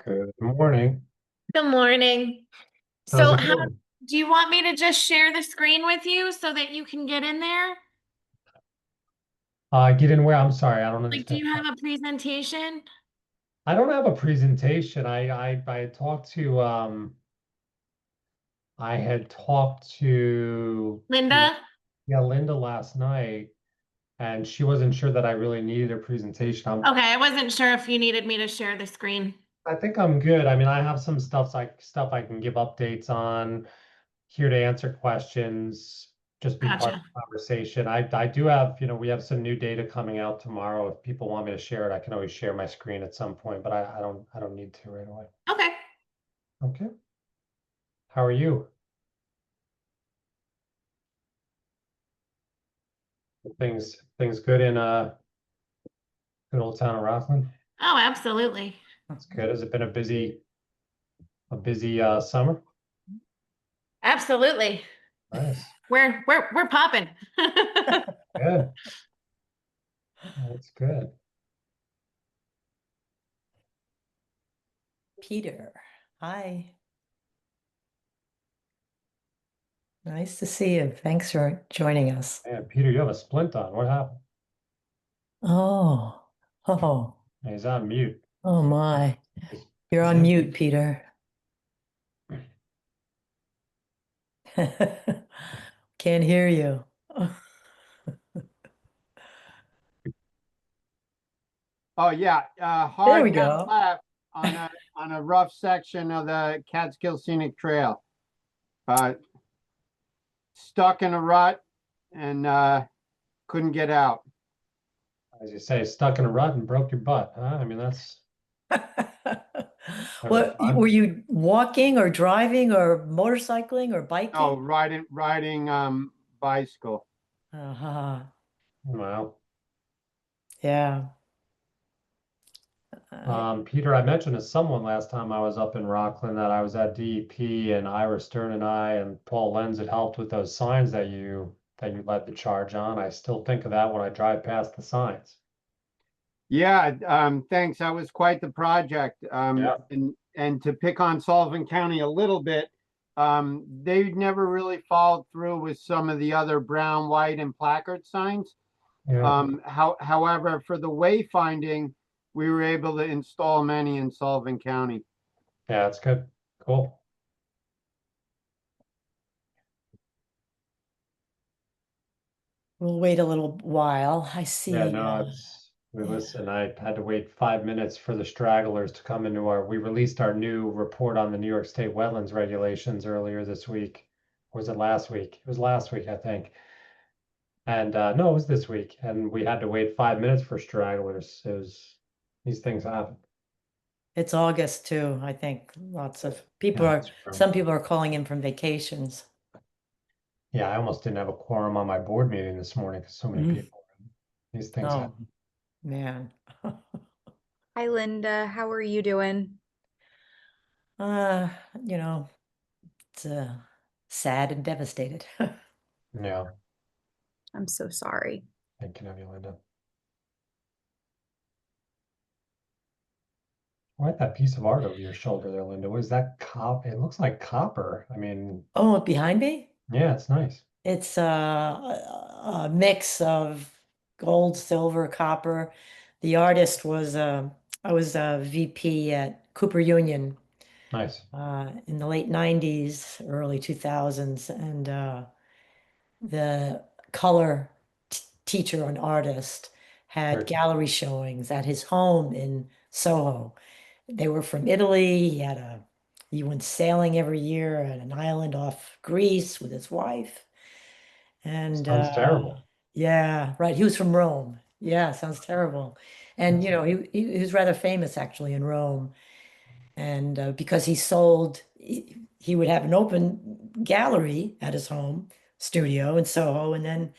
Good morning. Good morning. How's So it how going? do you want me to just share the screen with you so that you can get in there? Get in where? I'm sorry, I don't Like, do understand. you have a presentation? I don't have a presentation. I had talked to I had talked to Linda? yeah, Linda last night, and she wasn't sure that I really needed a presentation. Okay, I wasn't sure if you needed me to share the screen. I think I'm good. I mean, I have some stuff I can give updates on, here to answer questions, just be part of Gotcha. the conversation. I do have, we have some new data coming out tomorrow. If people want me to share it, I can always share my screen at some point, but I don't need to right away. Okay. Okay. How are you? Things good in good old town of Rockland? Oh, absolutely. It's good. Has it been a busy summer? Absolutely. Nice. We're popping. Good. That's good. Peter, hi. Nice to see you. Thanks for joining us. Man, Peter, you have a splint on. What happened? Oh, oh, He's on mute. oh my. Is, You're is on him? mute, Peter. Can't hear you. Oh yeah, There we hard down go. left on a rough section of the Catskill Scenic Trail. Uh, Stuck in a rut and couldn't get out. As you say, stuck in a rut and broke your butt, huh? I mean, that's never What, were fun. you walking or driving or motorcycling or Oh, biking? riding bicycle. Uh-huh. Well, Yeah. Uh, Peter, I mentioned to someone last time I was up in Rockland that I was at DEP, and Ira Stern and I and Paul Lenz had helped with those signs that you led the charge on. I still think of that when I drive past the signs. Yeah, thanks. That was quite the project. Yeah. And to pick on Sullivan County a little bit, they never really followed through with some of the other brown, white, and placard signs. Yeah. However, for the wayfinding, we were able to install many in Sullivan County. Yeah, it's good. Cool. we'll wait a little while. I Yeah, see. no, listen, I had to wait 5 minutes for the stragglers to come into we released our new report on the New York State wetlands regulations earlier this week. Or was it last week? It was last week, I think. And no, it was this week. And we had to wait 5 minutes for stragglers. These things happen. It's August too, I think. Lots of people Yeah, are, that's true. some people are calling in from vacations. Yeah, I almost didn't have a quorum on my board meeting this morning because so many Mm. people. These things Oh, happen. man. Hi, Linda. How are you doing? Uh, you know, it's sad and devastated. Yeah, I'm so sorry. thinking of you, Linda. I like that piece of art over your shoulder there, Linda. What is that It looks like copper. I mean, Oh, behind me? yeah, it's nice. It's a mix of gold, silver, copper. The artist was, I was a VP at Cooper Union Nice. in the late 90s, early 2000s, and the color teacher and artist had Very gallery showings at his home in Soho. They were from Italy. He went sailing every year at an island off Greece with his wife. And Sounds terrible. yeah, right. He was from Rome. Yeah, sounds terrible. And That's he was rather famous actually in Rome. And because he sold, he would have an open gallery at his home studio in Soho, and then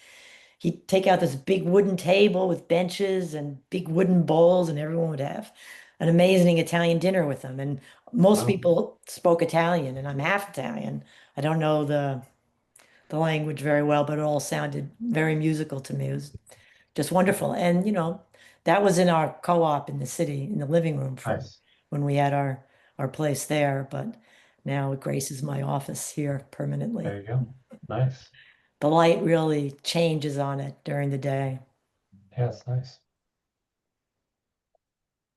he'd take out this big wooden table with benches and big wooden bowls, and everyone would have an amazing Italian dinner with him. And most wow. people spoke Italian, and I'm half Italian. I don't know the language very well, but it all sounded very musical to me. It was just wonderful. And that was in our co-op in the city, in the living room for Nice. when we had our our place there, but now it graces my office here permanently. There you go. Nice. The light really changes on it during the day. Yeah, it's nice.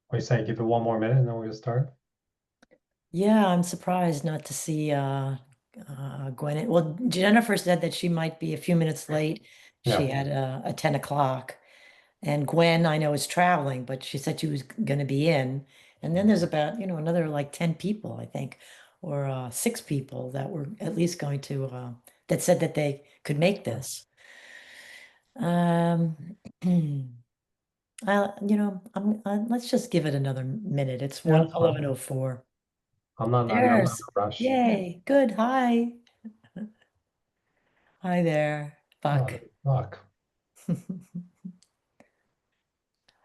What do you say? Give it one more minute and then we're gonna start. Yeah, I'm surprised not to see Gwen. Well, Jennifer said that she might be a few minutes late. She Yeah. had a 10 o'clock. And Gwen, I know, is traveling, but she said she was going to be in. And then there's about, another like 10 people, I think, or 6 people that were at least going to, that said that they could make this. Um, let's just give it another minute. It's Yeah, that's fine. 11:04. I'm not in a There's, rush. yay, good. Hi. Hi there, Buck. Look.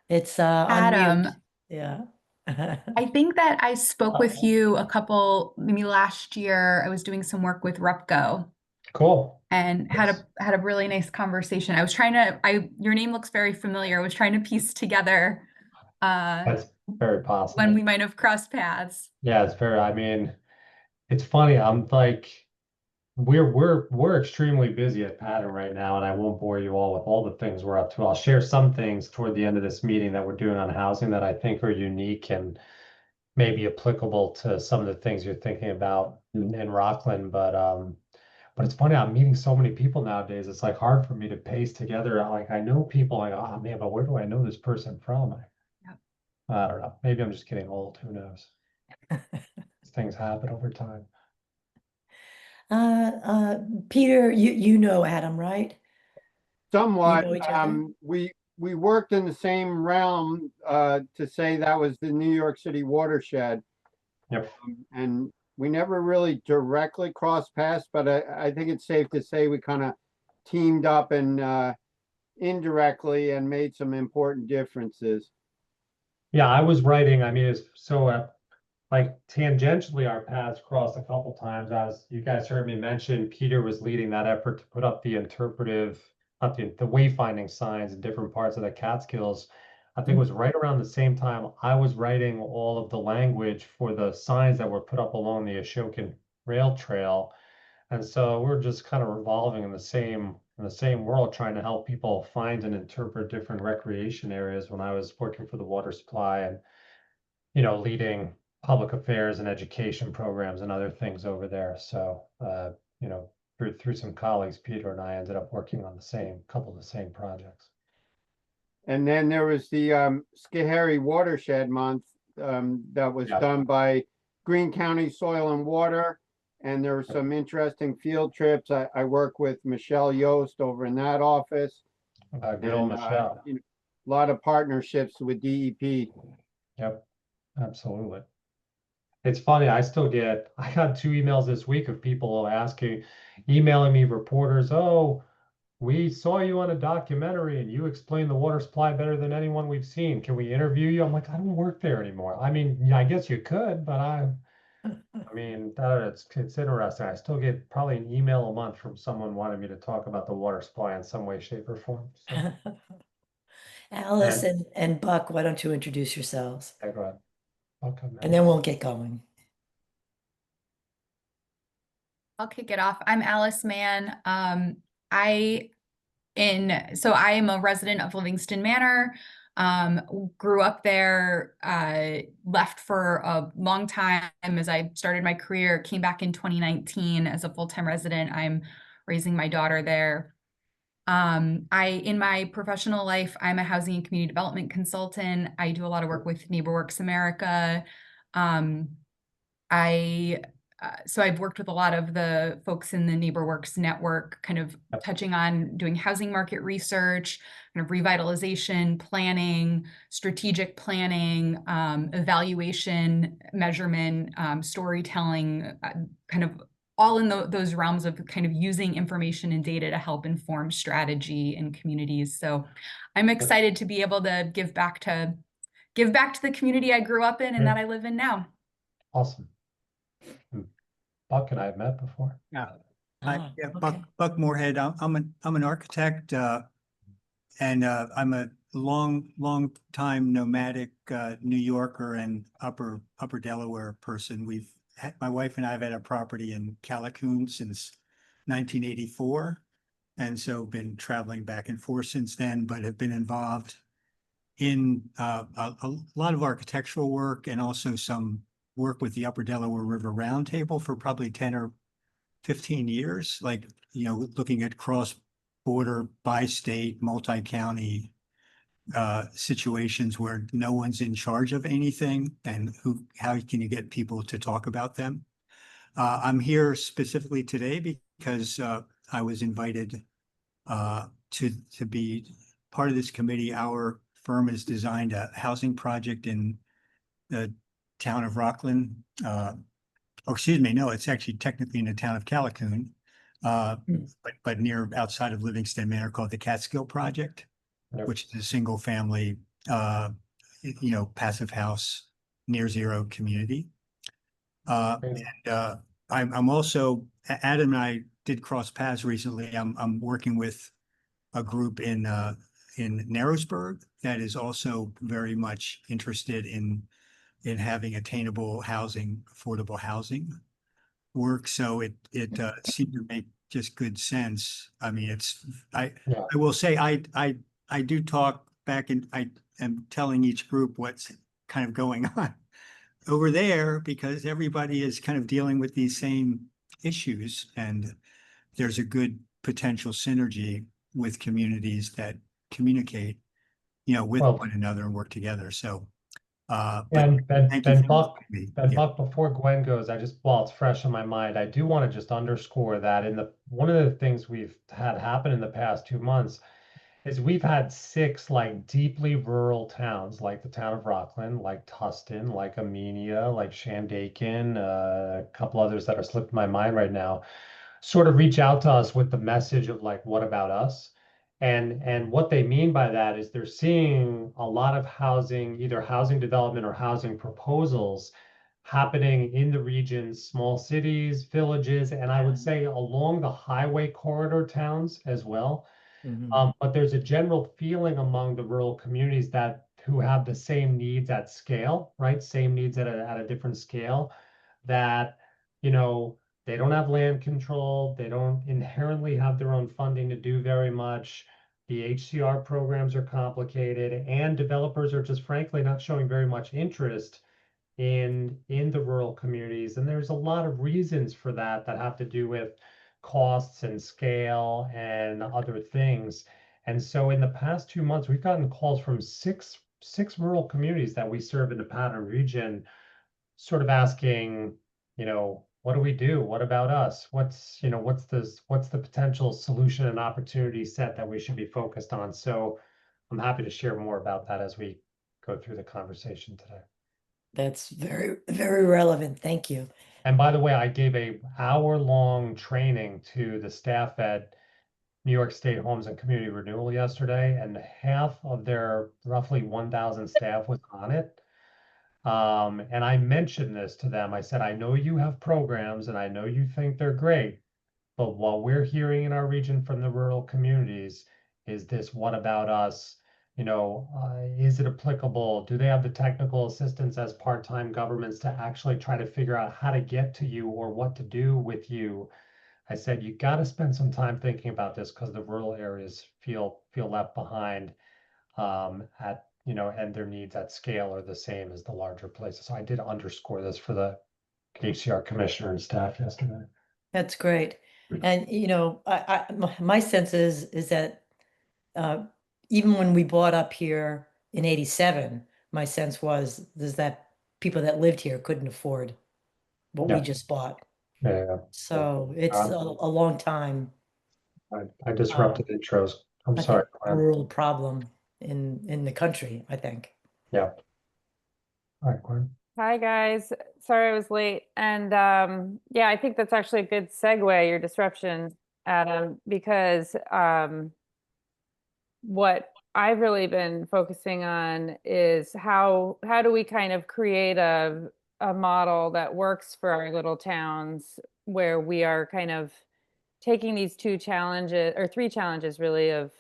It's Adam, unmute. Yeah. I think that I spoke with you maybe last year. I was doing some work with Repco Cool. and Yes. had a really nice conversation. Your name looks very familiar. I was trying to piece together That's very possible. when we might have crossed paths. Yeah, I mean, it's funny. I'm like, we're extremely busy at Pattern right now, and I won't bore you all with all the things we're up to. I'll share some things toward the end of this meeting that we're doing on housing that I think are unique and maybe applicable to some of the things you're thinking about in Rockland. But it's funny, I'm meeting so many people nowadays. It's like hard for me to pace together. Like I know people, like, oh man, but where do I know this person from? Yep. I don't know. Maybe I'm just getting old. Who knows? Things happen over time. Peter, you know Adam, right? Somewhat, know each other? we worked in the same realm, to say that was the New York City watershed. Yep. And we never really directly crossed paths, but I think it's safe to say we kind of teamed up and indirectly and made some important differences. Yeah, I was writing. I mean, it's so like tangentially, our paths crossed a couple times. As you guys heard me mention, Peter was leading that effort to put up the interpretive, not the wayfinding signs in different parts of the Catskills. I think it was right around the same time I was writing all of the language for the signs that were put up along the Ashokan Rail Trail. And so we're just kind of revolving in the same world, trying to help people find and interpret different recreation areas when I was working for the water supply and leading public affairs and education programs and other things over there. So, through some colleagues, Peter and I ended up working on couple of the same projects. And then there was the Schoharie Watershed Month that was Yeah. done by Greene County Soil and Water. And there were some interesting field trips. I work with Michelle Yost over in that office. Good old Michelle. A lot of partnerships with DEP. Yep, absolutely. It's funny, I got 2 emails this week of people emailing me reporters, oh, we saw you on a documentary and you explained the water supply better than anyone we've seen. Can we interview you? I'm like, I don't work there anymore. I mean, yeah, I guess you could, but I mean, it's interesting. I still get probably an email a month from someone wanting me to talk about the water supply in some way, shape, or form. So, Alice and Buck, why don't you introduce yourselves? yeah, go ahead. Welcome, And then we'll get going. I'll kick it off. I'm Alice Mann. I am a resident of Livingston Manor. Grew up there, left for a long time as I started my career, came back in 2019 as a full-time resident. I'm raising my daughter there. In my professional life, I'm a housing and community development consultant. I do a lot of work with NeighborWorks America. So I've worked with a lot of the folks in the NeighborWorks network, kind of touching on doing housing market research, kind of revitalization planning, strategic planning, evaluation, measurement, storytelling, kind of all in those realms of kind of using information and data to help inform strategy in communities. So I'm excited to be able to give back to the community I grew up in and that I live in now. Awesome. Buck and I have met before. Yeah, Okay. Buck Moorhead. I'm an architect, and I'm a long time nomadic New Yorker and upper Delaware person. My wife and I have had a property in Callicoon since 1984. And so been traveling back and forth since then, but have been involved in a lot of architectural work and also some work with the Upper Delaware River Roundtable for probably 10 or 15 years, like, looking at cross-border, bi-state, multi-county situations where no one's in charge of anything, and how can you get people to talk about them? I'm here specifically today because I was invited to be part of this committee. Our firm has designed a housing project in the town of Rockland. Oh, excuse me, no, it's actually technically in the town of Callicoon, but outside of Livingston Manor, called the Catskill Project, Yep. which is a single family, passive house, near zero community. Great. And I'm also, Adam and I did cross paths recently. I'm working with a group in Narrowsburg that is also very much interested in having attainable housing, affordable housing work. So it seemed to make just good sense. I mean, I will say I do talk back, and I am telling each group what's kind of going on over there, because everybody is kind of dealing with these same issues, and there's a good potential synergy with communities that communicate, with Well, one another and work together. So, but and thank you Ben for Buck, me. Ben Yeah. Buck, before Gwen goes, while it's fresh in my mind, I do want to just underscore that one of the things we've had happen in the past 2 months is we've had 6 like deeply rural towns, like the town of Rockland, like Tustin, like Amenia, like Shandaken, a couple others that are slipping my mind right now, sort of reach out to us with the message of like, what about us? And what they mean by that is they're seeing a lot of housing, either housing development or housing proposals happening in the regions, small cities, villages, and I would say along the highway corridor towns as well. But there's a general feeling among the rural communities who have the same needs at scale, right? Same needs at a different scale, that, they don't have land control. They don't inherently have their own funding to do very much. The HCR programs are complicated, and developers are just frankly not showing very much interest in the rural communities. And there's a lot of reasons for that have to do with costs and scale and other things. And so in the past 2 months, we've gotten calls from six rural communities that we serve in the Pattern region, sort of asking, what do we do? What about us? What's the potential solution and opportunity set that we should be focused on? So I'm happy to share more about that as we go through the conversation today. That's very, very relevant. Thank you. And by the way, I gave a hour-long training to the staff at New York State Homes and Community Renewal yesterday, and half of their roughly 1,000 staff was on it. And I mentioned this to them. I said, I know you have programs and I know you think they're great, but what we're hearing in our region from the rural communities is this: what about us? Is it applicable? Do they have the technical assistance as part-time governments to actually try to figure out how to get to you or what to do with you? I said, you got to spend some time thinking about this, because the rural areas feel left behind, and their needs at scale are the same as the larger places. So I did underscore this for the HCR commissioner and staff yesterday. That's great. And, my sense is that even when we bought up here in 87, my sense was that people that lived here couldn't afford what we Yeah. just bought. Yeah. So it's a long time. I disrupted intros. I'm I sorry. think rural problem in the country, I think. Yeah. All right, Gwen. Hi, guys. Sorry I was late. And yeah, I think that's actually a good segue, your disruption, Adam, because what I've really been focusing on is how do we kind of create a model that works for our little towns, where we are kind of taking these 2 challenges, or 3 challenges really, of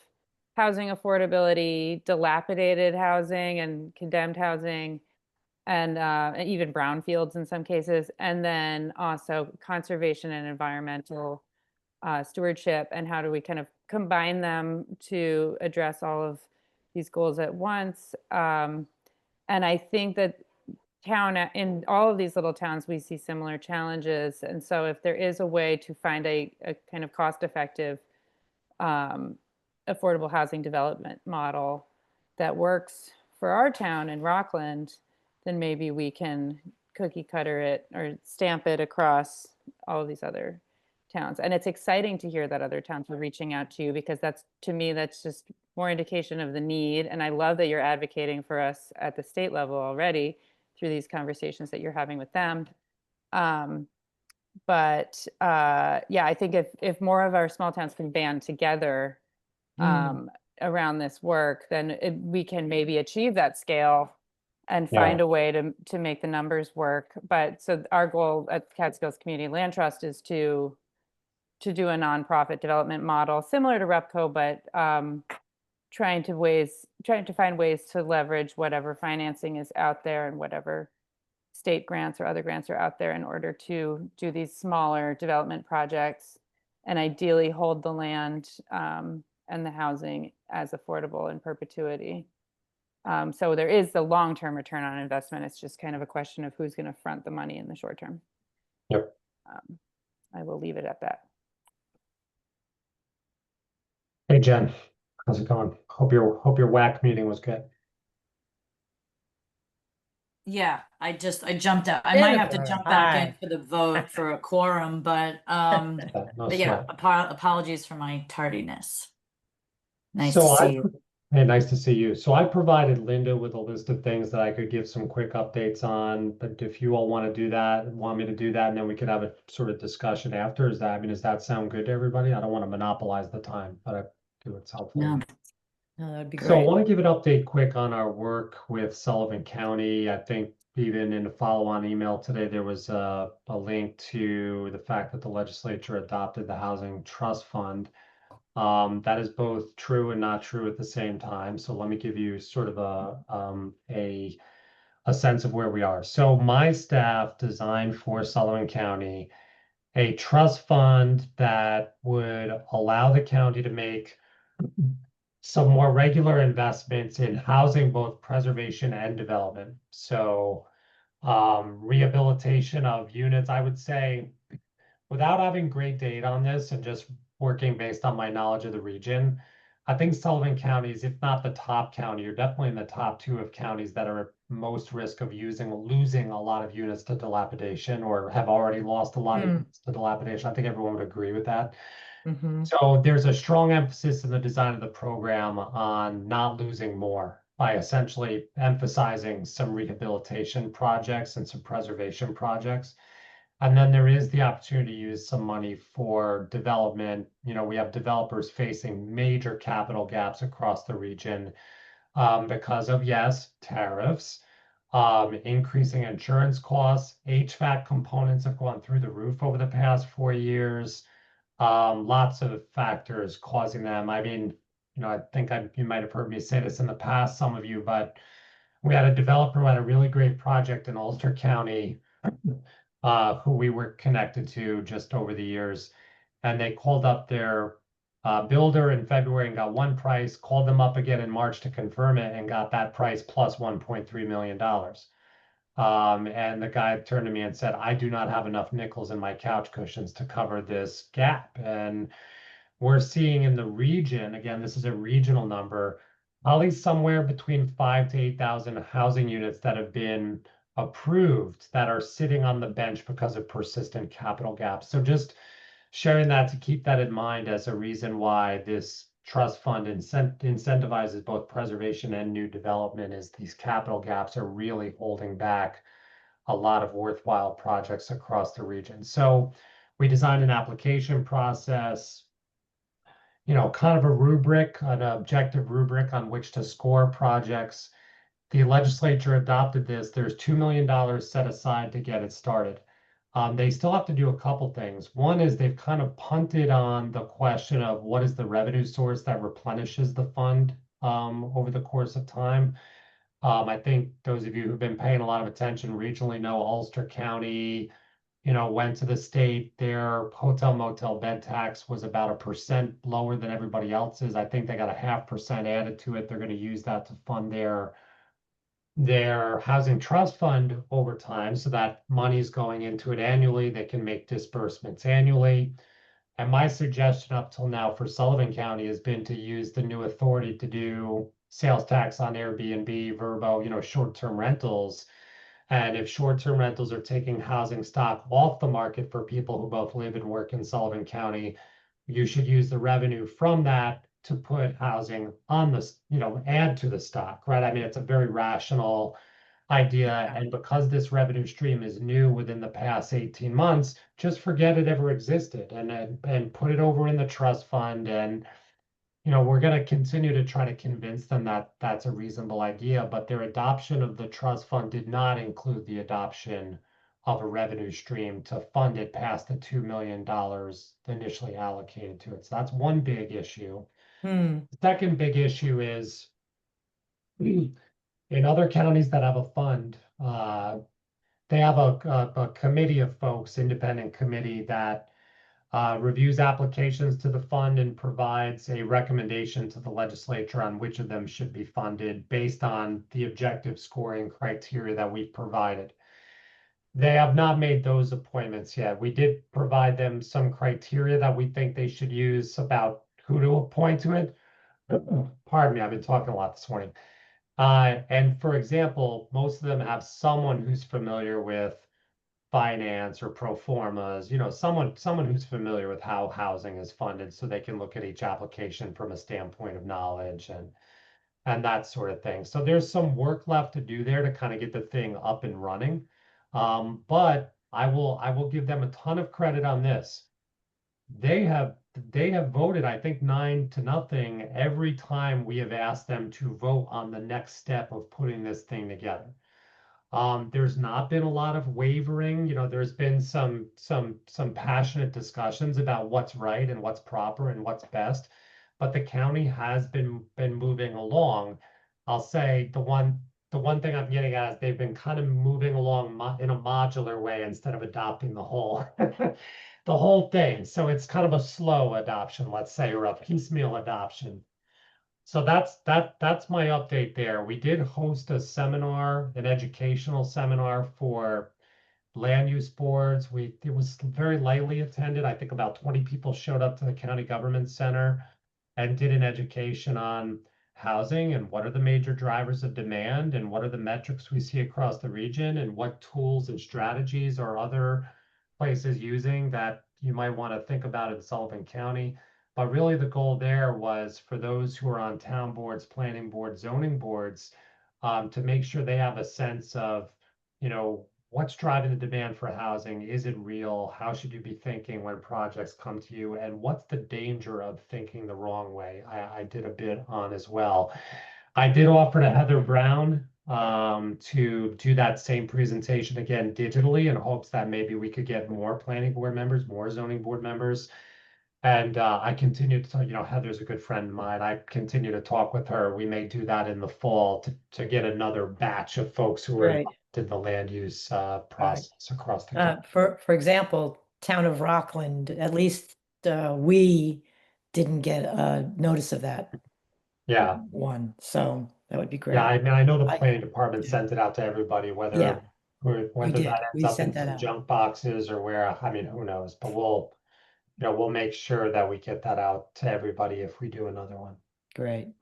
housing affordability, dilapidated housing and condemned housing, and even brownfields in some cases, and then also conservation and environmental stewardship, and how do we kind of combine them to address all of these goals at once. And I think that in all of these little towns, we see similar challenges. And so if there is a way to find a kind of cost-effective affordable housing development model that works for our town in Rockland, then maybe we can cookie cutter it or stamp it across all of these other towns. And it's exciting to hear that other towns are reaching out to you, because that's, to me, that's just more indication of the need. And I love that you're advocating for us at the state level already through these conversations that you're having with them. But yeah, I think if more of our small towns can band together around this work, then we can maybe achieve that scale and find a way to make the numbers work. But so our goal at Catskills Community Land Trust is to do a nonprofit development model similar to REPCO, but trying to find ways to leverage whatever financing is out there and whatever state grants or other grants are out there in order to do these smaller development projects, and ideally hold the land and the housing as affordable in perpetuity. So there is the long-term return on investment. It's just kind of a question of who's going to front the money in the short term. Yep. I will leave it at that. Hey, Jen, how's it going? Hope your WAC meeting was good. Yeah, I jumped out. I might have to jump back in Hi. for the vote for a quorum, but No but yeah, sweat. apologies for my tardiness. Nice So to see you. Hey, nice to see you. So I provided Linda with a list of things that I could give some quick updates on, but if you all want to do that, want me to do that, and then we could have a sort of discussion after, does that sound good to everybody? I don't want to monopolize the time, but I do it's helpful. No, No, that'd be So I great. want to give an update quick on our work with Sullivan County. I think even in a follow-on email today, there was a link to the fact that the legislature adopted the Housing Trust Fund. That is both true and not true at the same time. So let me give you sort of a sense of where we are. So my staff designed for Sullivan County a trust fund that would allow the county to make some more regular investments in housing, both preservation and development. So rehabilitation of units, I would say, without having great data on this and just working based on my knowledge of the region, I think Sullivan County is, if not the top county, you're definitely in the top two of counties that are at most risk of losing a lot of units to dilapidation, or have already lost a lot of units to dilapidation. I think everyone would agree with that. So there's a strong emphasis in the design of the program on not losing more by essentially emphasizing some rehabilitation projects and some preservation projects. And then there is the opportunity to use some money for development. You know, we have developers facing major capital gaps across the region because of, yes, tariffs, increasing insurance costs. HVAC components have gone through the roof over the past 4 years. Lots of factors causing them. I mean, you know, I think you might have heard me say this in the past, some of you, but we had a developer who had a really great project in Ulster County, who we were connected to just over the years. And they called up their builder in February and got one price, called them up again in March to confirm it, and got that price plus $1.3 million. And the guy turned to me and said, I do not have enough nickels in my couch cushions to cover this gap. And we're seeing in the region, again, this is a regional number, probably somewhere between 5,000 to 8,000 housing units that have been approved that are sitting on the bench because of persistent capital gaps. So just sharing that to keep that in mind as a reason why this trust fund incentivizes both preservation and new development, is these capital gaps are really holding back a lot of worthwhile projects across the region. So we designed an application process, you know, kind of a rubric, an objective rubric on which to score projects. The legislature adopted this. There's $2 million set aside to get it started. They still have to do a couple things. One is they've kind of punted on the question of what is the revenue source that replenishes the fund over the course of time. I think those of you who've been paying a lot of attention regionally know Ulster County, went to the state. Their hotel motel bed tax was about 1% lower than everybody else's. I think they got a 0.5% added to it. They're going to use that to fund their housing trust fund over time, so that money is going into it annually. They can make disbursements annually. And my suggestion up till now for Sullivan County has been to use the new authority to do sales tax on Airbnb, Vrbo, short-term rentals. And if short-term rentals are taking housing stock off the market for people who both live and work in Sullivan County, you should use the revenue from that to put housing on this, add to the stock, right? I mean, it's a very rational idea. And because this revenue stream is new within the past 18 months, just forget it ever existed and put it over in the trust fund. And, we're going to continue to try to convince them that that's a reasonable idea, but their adoption of the trust fund did not include the adoption of a revenue stream to fund it past the $2 million initially allocated to it. So that's one big issue. Hmm. The second big issue is in other counties that have a fund, they have a committee of folks, independent committee that reviews applications to the fund and provides a recommendation to the legislature on which of them should be funded based on the objective scoring criteria that we've provided. They have not made those appointments yet. We did provide them some criteria that we think they should use about who to appoint to it. Pardon me, I've been talking a lot this morning. And for example, most of them have someone who's familiar with finance or pro formas, someone who's familiar with how housing is funded, so they can look at each application from a standpoint of knowledge and that sort of thing. So there's some work left to do there to kind of get the thing up and running. But I will give them a ton of credit on this. They have voted, I think 9-0 every time we have asked them to vote on the next step of putting this thing together. There's not been a lot of wavering. There's been some passionate discussions about what's right and what's proper and what's best, but the county has been moving along. I'll say the one thing I'm getting at is they've been kind of moving along in a modular way instead of adopting the whole the whole thing. So it's kind of a slow adoption, let's say, or a piecemeal adoption. So that's my update there. We did host a seminar, an educational seminar for land use boards. It was very lightly attended. I think about 20 people showed up to the county government center and did an education on housing and what are the major drivers of demand and what are the metrics we see across the region and what tools and strategies are other places using that you might want to think about in Sullivan County. But really the goal there was for those who are on town boards, planning boards, zoning boards, to make sure they have a sense of, what's driving the demand for housing? Is it real? How should you be thinking when projects come to you? And what's the danger of thinking the wrong way? I did a bit on as well. I did offer to Heather Brown to do that same presentation again digitally in hopes that maybe we could get more planning board members, more zoning board members. And I continue to, Heather's a good friend of mine. I continue to talk with her. We may do that in the fall to get another batch of folks who are Right. involved in the land use process across the country. For example, town of Rockland, at least we didn't get a notice of that Yeah, one, so that would be great. yeah. I mean, I know the I- planning department yeah. sent it out to everybody, Yeah, whether did. that We ends up in sent that some out. junk boxes or where, I mean, who knows? But we'll make sure that we get that out to everybody if we do another one. Great.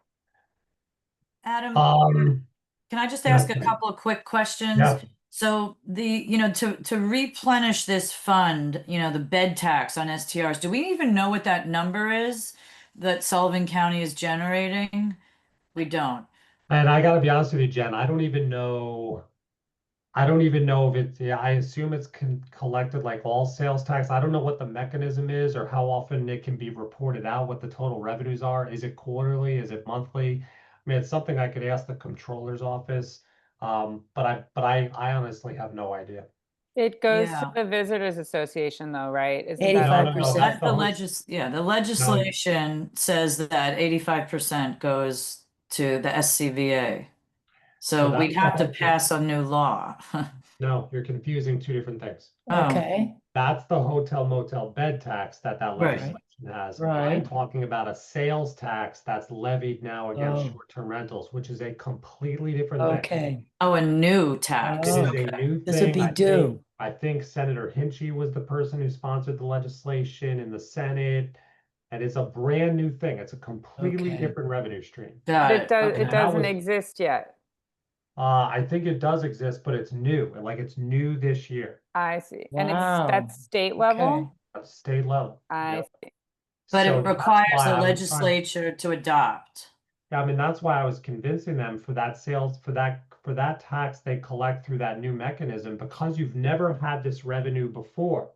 Adam, Um, can I just yeah, ask a Jen. couple of quick questions? Yeah. So to replenish this fund, the bed tax on STRs, do we even know what that number is that Sullivan County is generating? We don't. And I gotta be honest with you, Jen, I don't even know if it's, yeah, I assume it's collected like all sales tax. I don't know what the mechanism is or how often it can be reported out, what the total revenues are. Is it quarterly? Is it monthly? I mean, it's something I could ask the controller's office. But I honestly have no idea. It goes to Yeah. the Visitors Association though, right? Isn't that? No, no, 85%. no, that's That's the legislation says that 85% goes to the SCVA. So that's we'd the have to whole- pass a new law. No, you're confusing two different things. Oh. Okay, That's the hotel motel bed tax that Right. legislation has. I'm right. talking about a sales tax that's levied now against Oh. short-term rentals, which is a completely different thing. Okay. Oh, a new tax. It is Oh, a new this would thing. be due. I think Senator Hinchy was the person who sponsored the legislation in the Senate. And it's a brand new thing. It's a completely Okay. different revenue stream. Got It does, Okay. it doesn't was- exist yet. I think it does exist, but it's new. Like it's new this year I see. And it's, Wow. that's state Okay. level? at state level. I Yep. see. But So it that's requires why the I was trying- legislature to adopt. Yeah, I mean, that's why I was convincing them for that sales, for that tax they collect through that new mechanism, because you've never had this revenue before.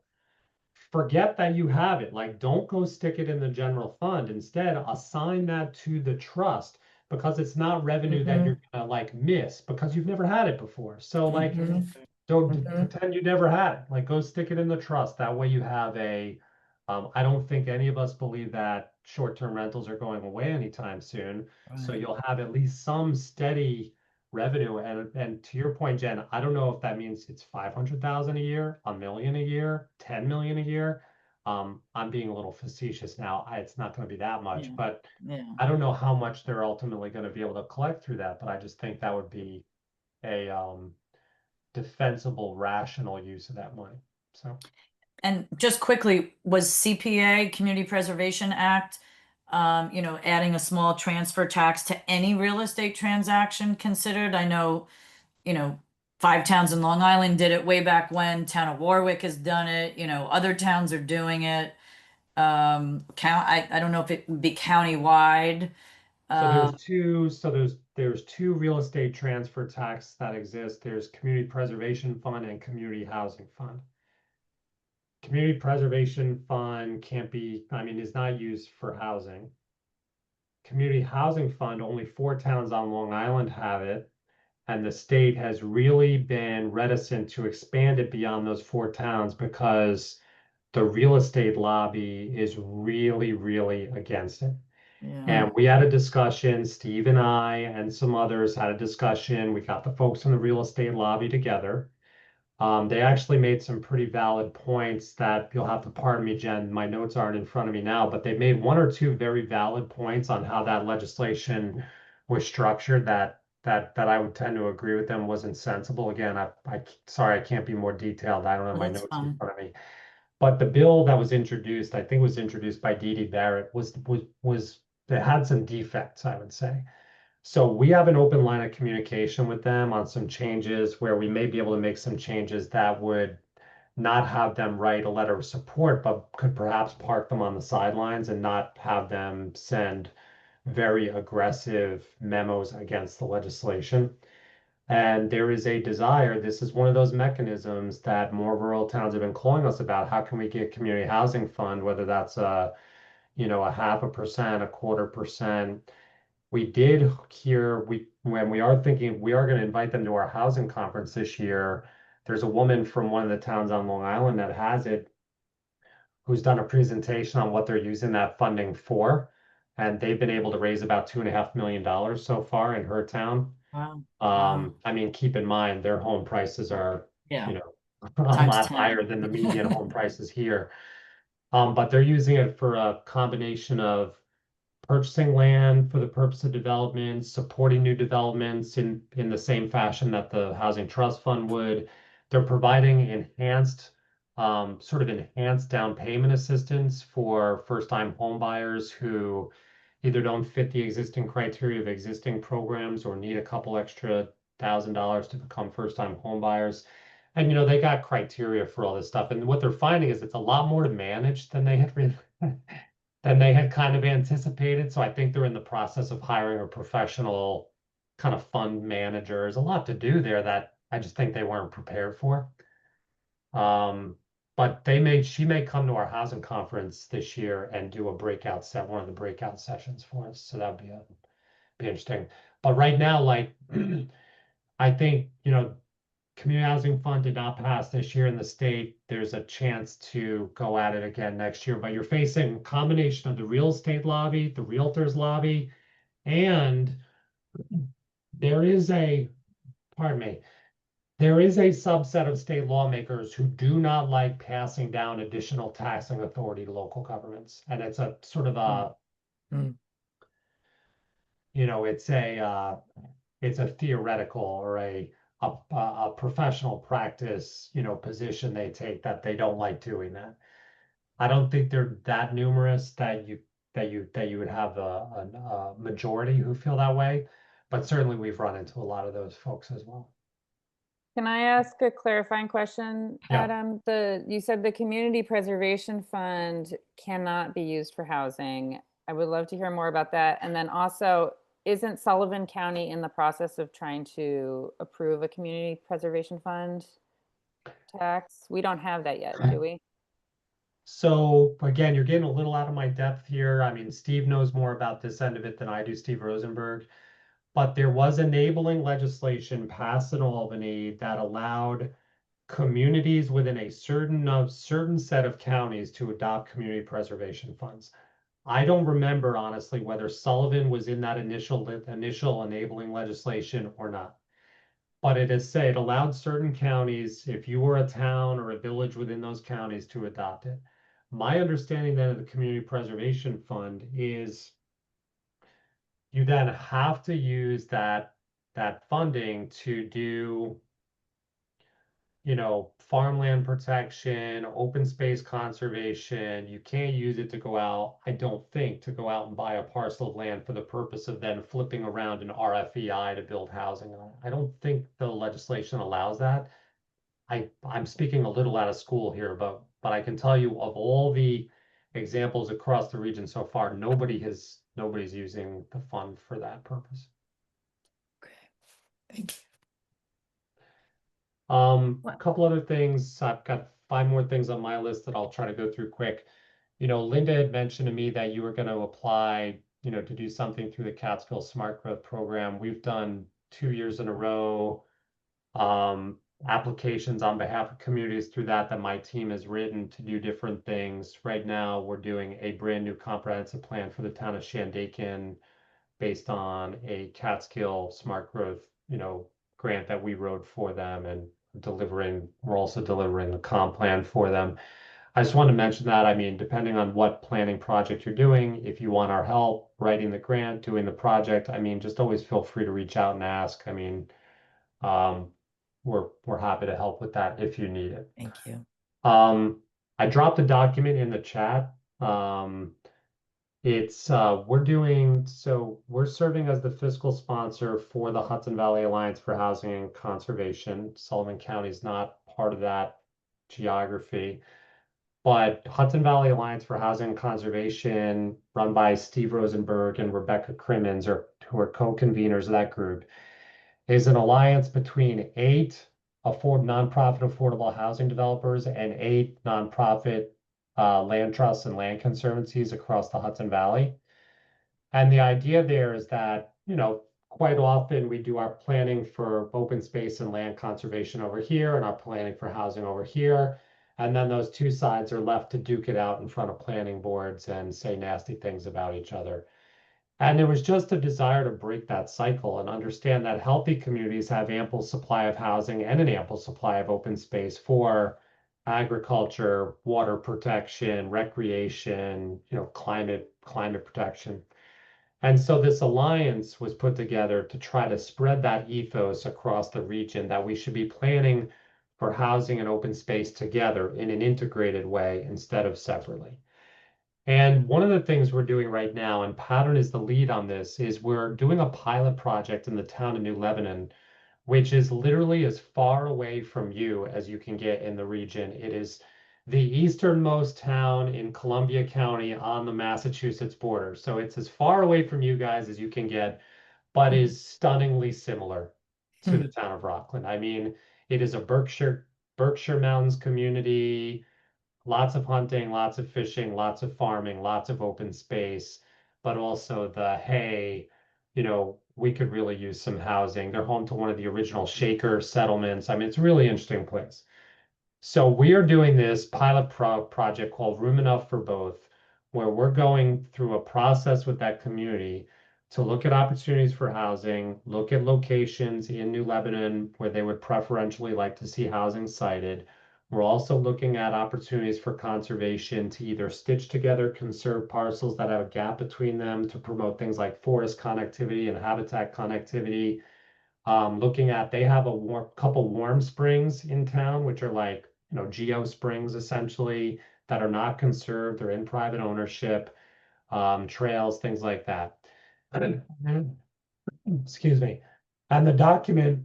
Forget that you have it. Like, don't go stick it in the general fund. Instead, assign that to the trust because it's not revenue that you're gonna like miss because you've never had it before. So like, Mhm. don't Mhm. pretend you never had it. Like, go stick it in the trust. That way you have a, I don't think any of us believe that short-term rentals are going away anytime soon. So Right. you'll have at least some steady revenue. And to your point, Jen, I don't know if that means it's 500,000 a year, a million a year, 10 million a year. I'm being a little facetious now. It's not going to be that much, Yeah. but Yeah. I don't know how much they're ultimately going to be able to collect through that. But I just think that would be a defensible, rational use of that money. So And just quickly, was CPA, Community Preservation Act, adding a small transfer tax to any real estate transaction considered? I know, 5 towns in Long Island did it way back when. Town of Warwick has done it. Other towns are doing it. I don't know if it would be countywide. So there's two, there's two real estate transfer tax that exist. There's Community Preservation Fund and Community Housing Fund. Community Preservation Fund can't be, I mean, is not used for housing. Community Housing Fund, only 4 towns on Long Island have it. And the state has really been reticent to expand it beyond those 4 towns because the real estate lobby is really, really against it. Yeah. And we had a discussion, Steve and I and some others had a discussion. We got the folks from the real estate lobby together. They actually made some pretty valid points that you'll have to pardon me, Jen, my notes aren't in front of me now, but they made 1 or 2 very valid points on how that legislation was structured that I would tend to agree with them wasn't sensible. Again, sorry, I can't be more detailed. I don't have my That's notes in fine. front of me. But the bill that was introduced, I think was introduced by Dee Dee Barrett, was it had some defects, I would say. So we have an open line of communication with them on some changes where we may be able to make some changes that would not have them write a letter of support, but could perhaps park them on the sidelines and not have them send very aggressive memos against the legislation. And there is a desire, this is one of those mechanisms that more rural towns have been calling us about. How can we get community housing fund, whether that's a 0.5%, 1/4%. We did hear when we are thinking we are going to invite them to our housing conference this year. There's a woman from one of the towns on Long Island that has it, who's done a presentation on what they're using that funding for. And they've been able to raise about $2.5 million so far in her town. Wow. I mean, keep in mind their home prices are, Yeah. a Times lot 10. higher than the median home prices here. But they're using it for a combination of purchasing land for the purpose of development, supporting new developments in the same fashion that the Housing Trust Fund would. They're providing sort of enhanced down payment assistance for first-time home buyers who either don't fit the existing criteria of existing programs or need a couple extra $1,000 to become first-time home buyers. And they got criteria for all this stuff. And what they're finding is it's a lot more to manage than they had really than they had kind of anticipated. So I think they're in the process of hiring a professional kind of fund manager. There's a lot to do there that I just think they weren't prepared for. But she may come to our housing conference this year and do one of the breakout sessions for us. So that'd be interesting. But right now, like I think, Community Housing Fund did not pass this year in the state. There's a chance to go at it again next year, but you're facing a combination of the real estate lobby, the realtors lobby, and there is a, pardon me, there is a subset of state lawmakers who do not like passing down additional taxing authority to local governments. And it's a sort of a, Mm. it's a theoretical or a professional practice, position they take that they don't like doing that. I don't think they're that numerous that you would have a majority who feel that way, but certainly we've run into a lot of those folks as well. Can I ask a clarifying question, Yeah. Adam? You said the Community Preservation Fund cannot be used for housing. I would love to hear more about that. And then also, isn't Sullivan County in the process of trying to approve a Community Preservation Fund tax? We don't have that yet, do we? So again, you're getting a little out of my depth here. I mean, Steve knows more about this end of it than I do, Steve Rosenberg. But there was enabling legislation passed in Albany that allowed communities within a certain set of counties to adopt community preservation funds. I don't remember honestly whether Sullivan was in that initial enabling legislation or not. But it allowed certain counties, if you were a town or a village within those counties, to adopt it. My understanding then of the Community Preservation Fund is you then have to use that funding to do farmland protection, open space conservation. You can't use it to go out, I don't think, to go out and buy a parcel of land for the purpose of then flipping around an RFEI to build housing on. I don't think the legislation allows that. I'm speaking a little out of school here, but I can tell you of all the examples across the region so far, nobody's using the fund for that purpose. Okay. Thank you. A couple other things. I've got 5 more things on my list that I'll try to go through quick. Linda had mentioned to me that you were going to apply, to do something through the Catskill Smart Growth Program. We've done 2 years in a row, applications on behalf of communities through that my team has written to do different things. Right now, we're doing a brand new comprehensive plan for the town of Shandaken based on a Catskill Smart Growth, grant that we wrote for them, and we're also delivering a comp plan for them. I just want to mention that, I mean, depending on what planning project you're doing, if you want our help writing the grant, doing the project, I mean, just always feel free to reach out and ask. I mean, we're happy to help with that if you need it. Thank you. I dropped a document in the chat. We're serving as the fiscal sponsor for the Hudson Valley Alliance for Housing and Conservation. Sullivan County is not part of that geography, but Hudson Valley Alliance for Housing and Conservation, run by Steve Rosenberg and Rebecca Crimmins, who are co-conveners of that group, is an alliance between 8 nonprofit affordable housing developers and 8 nonprofit land trusts and land conservancies across the Hudson Valley. And the idea there is that, quite often we do our planning for open space and land conservation over here and our planning for housing over here. And then those two sides are left to duke it out in front of planning boards and say nasty things about each other. And there was just a desire to break that cycle and understand that healthy communities have ample supply of housing and an ample supply of open space for agriculture, water protection, recreation, climate protection. And so this alliance was put together to try to spread that ethos across the region, that we should be planning for housing and open space together in an integrated way instead of separately. And one of the things we're doing right now, and Pattern is the lead on this, is we're doing a pilot project in the town of New Lebanon, which is literally as far away from you as you can get in the region. It is the easternmost town in Columbia County on the Massachusetts border. So it's as far away from you guys as you can get, but is stunningly similar to the town of Rockland. I mean, it is a Berkshire Mountains community, lots of hunting, lots of fishing, lots of farming, lots of open space, but also the hay, we could really use some housing. They're home to one of the original Shaker settlements. I mean, it's a really interesting place. So we are doing this pilot project called Room Enough for Both, where we're going through a process with that community to look at opportunities for housing, look at locations in New Lebanon where they would preferentially like to see housing sited. We're also looking at opportunities for conservation to either stitch together conserved parcels that have a gap between them to promote things like forest connectivity and habitat connectivity. Looking at, they have a couple warm springs in town, which are like, geo springs essentially that are not conserved, they're in private ownership, trails, things like that. Excuse me. And the document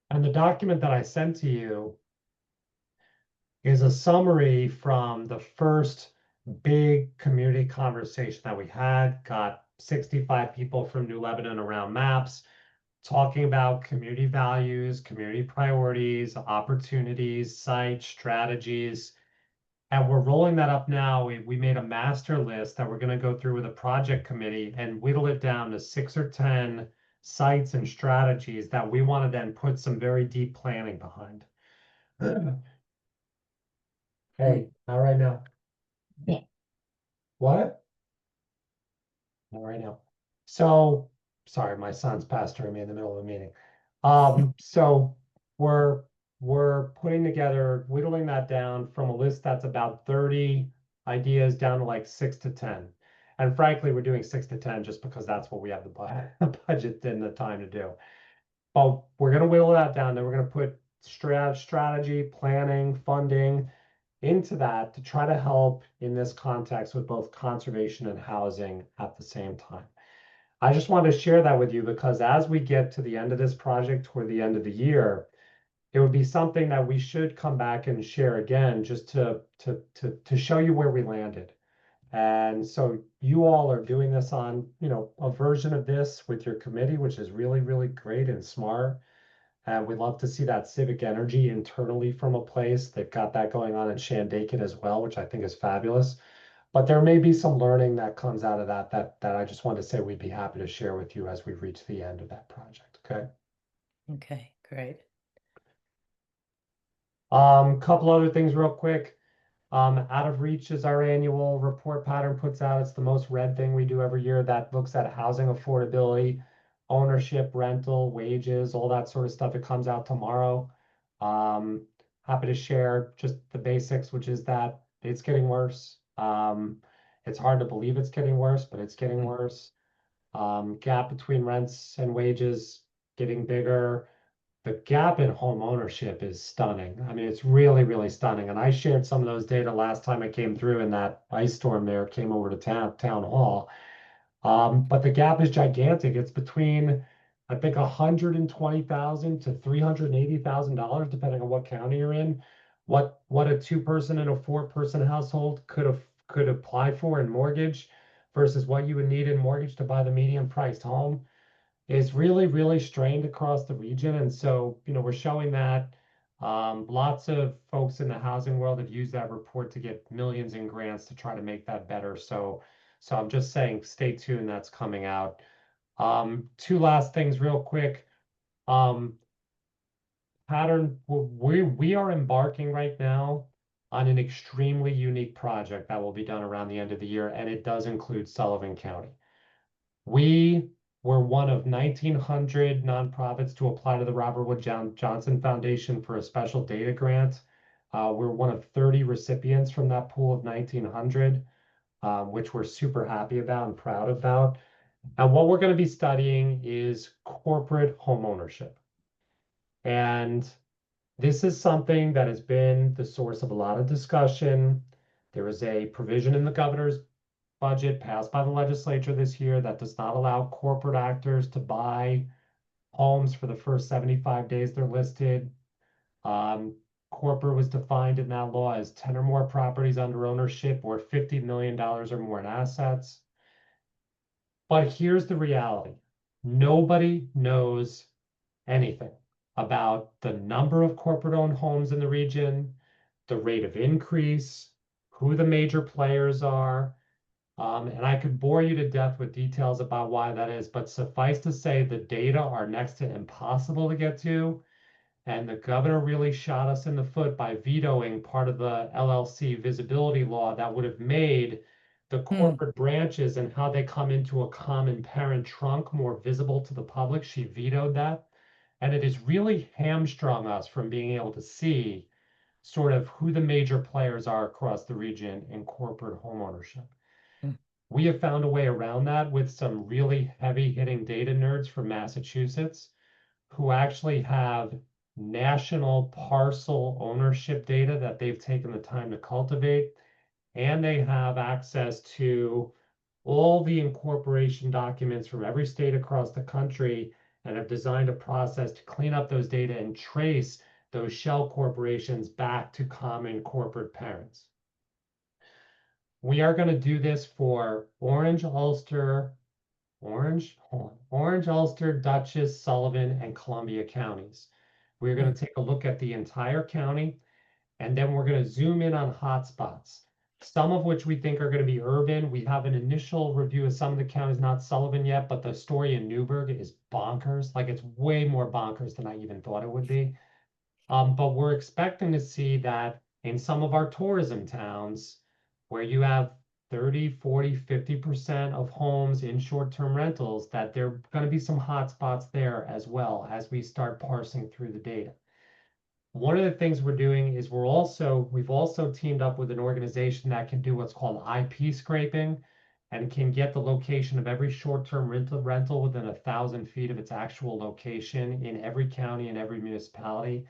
that I sent to you is a summary from the first big community conversation that we had. Got 65 people from New Lebanon around maps, talking about community values, community priorities, opportunities, sites, strategies. And we're rolling that up now. We made a master list that we're going to go through with a project committee and whittle it down to 6 or 10 sites and strategies that we want to then put some very deep planning behind. Hey, not right now. What? Not right now. So, sorry, my son's pastoring me in the middle of a meeting. So we're putting together, whittling that down from a list that's about 30 ideas down to like 6 to 10. And frankly, we're doing 6 to 10 just because that's what we have the budget and the time to do. But we're going to whittle that down. Then we're going to put strategy, planning, funding into that to try to help in this context with both conservation and housing at the same time. I just wanted to share that with you because as we get to the end of this project toward the end of the year, it would be something that we should come back and share again just to show you where we landed. And so you all are doing this on, a version of this with your committee, which is really, really great and smart. And we'd love to see that civic energy internally from a place. They've got that going on in Shandaken as well, which I think is fabulous. But there may be some learning that comes out of that I just want to say we'd be happy to share with you as we reach the end of that project. Okay. Okay, great. Couple other things real quick. Out of Reach is our annual report pattern puts out. It's the most read thing we do every year that looks at housing affordability, ownership, rental, wages, all that sort of stuff. It comes out tomorrow. Happy to share just the basics, which is that it's getting worse. It's hard to believe it's getting worse, but it's getting worse. Gap between rents and wages getting bigger. The gap in home ownership is stunning. I mean, it's really, really stunning. And I shared some of those data last time I came through in that ice storm there, came over to town hall. But the gap is gigantic. It's between, I think, $120,000 to $380,000, depending on what county you're in. What a 2-person and a 4-person household could apply for in mortgage versus what you would need in mortgage to buy the median priced home is really, really strained across the region. And so, we're showing that lots of folks in the housing world have used that report to get millions in grants to try to make that better. So I'm just saying, stay tuned, that's coming out. 2 last things real quick. Pattern, we are embarking right now on an extremely unique project that will be done around the end of the year, and it does include Sullivan County. We were one of 1,900 nonprofits to apply to the Robert Wood Johnson Foundation for a special data grant. We're one of 30 recipients from that pool of 1,900, which we're super happy about and proud about. And what we're going to be studying is corporate home ownership. And this is something that has been the source of a lot of discussion. There is a provision in the governor's budget passed by the legislature this year that does not allow corporate actors to buy homes for the first 75 days they're listed. Corporate was defined in that law as 10 or more properties under ownership or $50 million or more in assets. But here's the reality. Nobody knows anything about the number of corporate-owned homes in the region, the rate of increase, who the major players are, And I could bore you to death with details about why that is, but suffice to say, the data are next to impossible to get to. And the governor really shot us in the foot by vetoing part of the LLC visibility law that would have made the corporate branches and how they come into a common parent trunk more visible to the public. She vetoed that. And it has really hamstrung us from being able to see sort of who the major players are across the region in corporate homeownership. We have found a way around that with some really heavy hitting data nerds from Massachusetts who actually have national parcel ownership data that they've taken the time to cultivate, and they have access to all the incorporation documents from every state across the country and have designed a process to clean up those data and trace those shell corporations back to common corporate parents. We are going to do this for Orange, Ulster, Dutchess, Sullivan, and Columbia counties. We're going to take a look at the entire county, and then we're going to zoom in on hotspots, some of which we think are going to be urban. We have an initial review of some of the counties, not Sullivan yet, but the story in Newburgh is bonkers. Like, it's way more bonkers than I even thought it would be. But we're expecting to see that in some of our tourism towns where you have 30, 40, 50% of homes in short-term rentals, that there are going to be some hot spots there as well as we start parsing through the data. One of the things we're doing is we've also teamed up with an organization that can do what's called IP scraping and can get the location of every short-term rental within 1,000 feet of its actual location in every county and every municipality.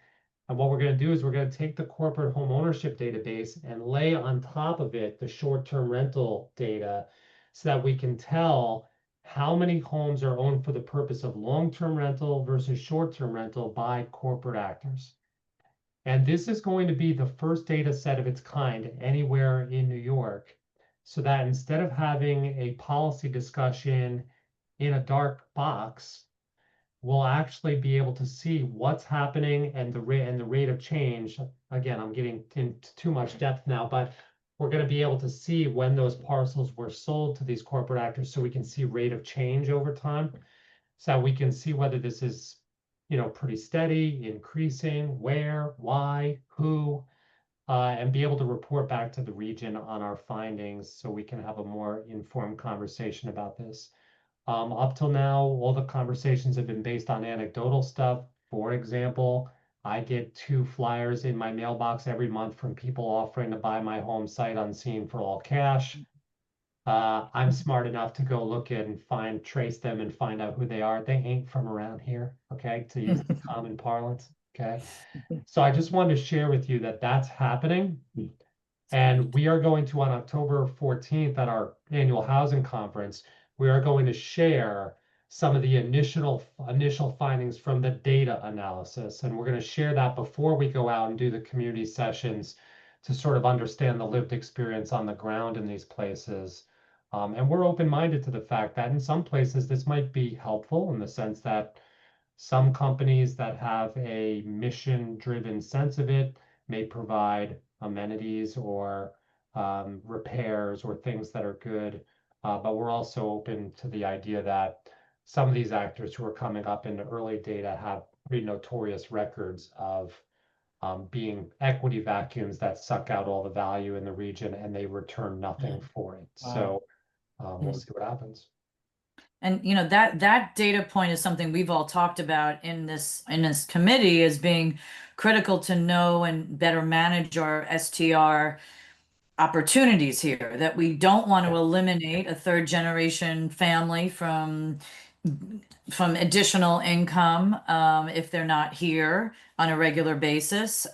And what we're going to do is we're going to take the corporate home ownership database and lay on top of it the short-term rental data so that we can tell how many homes are owned for the purpose of long-term rental versus short-term rental by corporate actors. And this is going to be the first data set of its kind anywhere in New York, so that instead of having a policy discussion in a dark box, we'll actually be able to see what's happening and the rate of change. Again, I'm getting into too much depth now, but we're going to be able to see when those parcels were sold to these corporate actors, so we can see rate of change over time, so we can see whether this is, pretty steady, increasing, where, why, who, and be able to report back to the region on our findings so we can have a more informed conversation about this. Up till now, all the conversations have been based on anecdotal stuff. For example, I get 2 flyers in my mailbox every month from people offering to buy my home sight unseen for all cash. I'm smart enough to go look in and trace them and find out who they are. They ain't from around here, okay, to use the common parlance, okay? So I just wanted to share with you that that's happening. And we are going to, on October 14th at our annual housing conference, we are going to share some of the initial findings from the data analysis. And we're going to share that before we go out and do the community sessions to sort of understand the lived experience on the ground in these places. And we're open-minded to the fact that in some places this might be helpful in the sense that some companies that have a mission-driven sense of it may provide amenities or repairs or things that are good. But we're also open to the idea that some of these actors who are coming up into early data have pretty notorious records of being equity vacuums that suck out all the value in the region and they return nothing for it. Wow. So we'll see what happens. And that data point is something we've all talked about in this committee as being critical to know and better manage our STR opportunities here, that we don't want to eliminate a 3rd generation family from additional income if they're not here on a regular basis,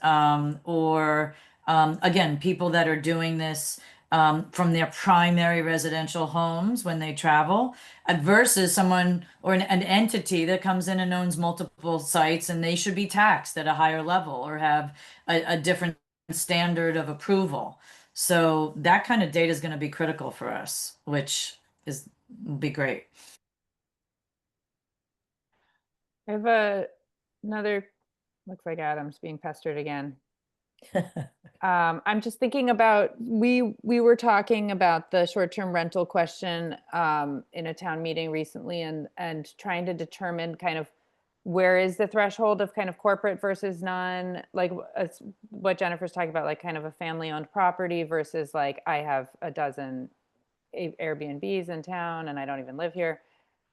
or again, people that are doing this from their primary residential homes when they travel, versus someone or an entity that comes in and owns multiple sites, and they should be taxed at a higher level or have a different standard of approval. So that kind of data is going to be critical for us, which will be great. I have another, looks like Adam's being pestered again. I'm just thinking about, we were talking about the short-term rental question in a town meeting recently, and trying to determine kind of where is the threshold of kind of corporate versus non, like what Jennifer's talking about, like kind of a family-owned property versus like I have a dozen Airbnbs in town and I don't even live here.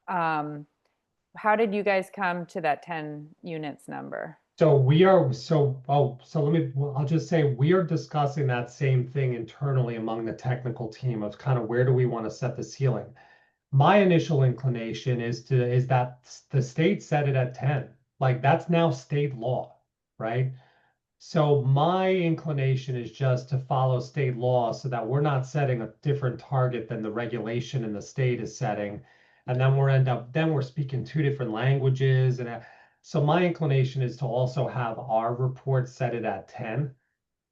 How did you guys come to that 10 units number? So we are, so let me, well, I'll just say we are discussing that same thing internally among the technical team of kind of where do we want to set the ceiling. My initial inclination is that the state set it at 10. Like that's now state law, right? So my inclination is just to follow state law so that we're not setting a different target than the regulation in the state is setting. And then we're speaking two different languages. And so my inclination is to also have our report set it at 10.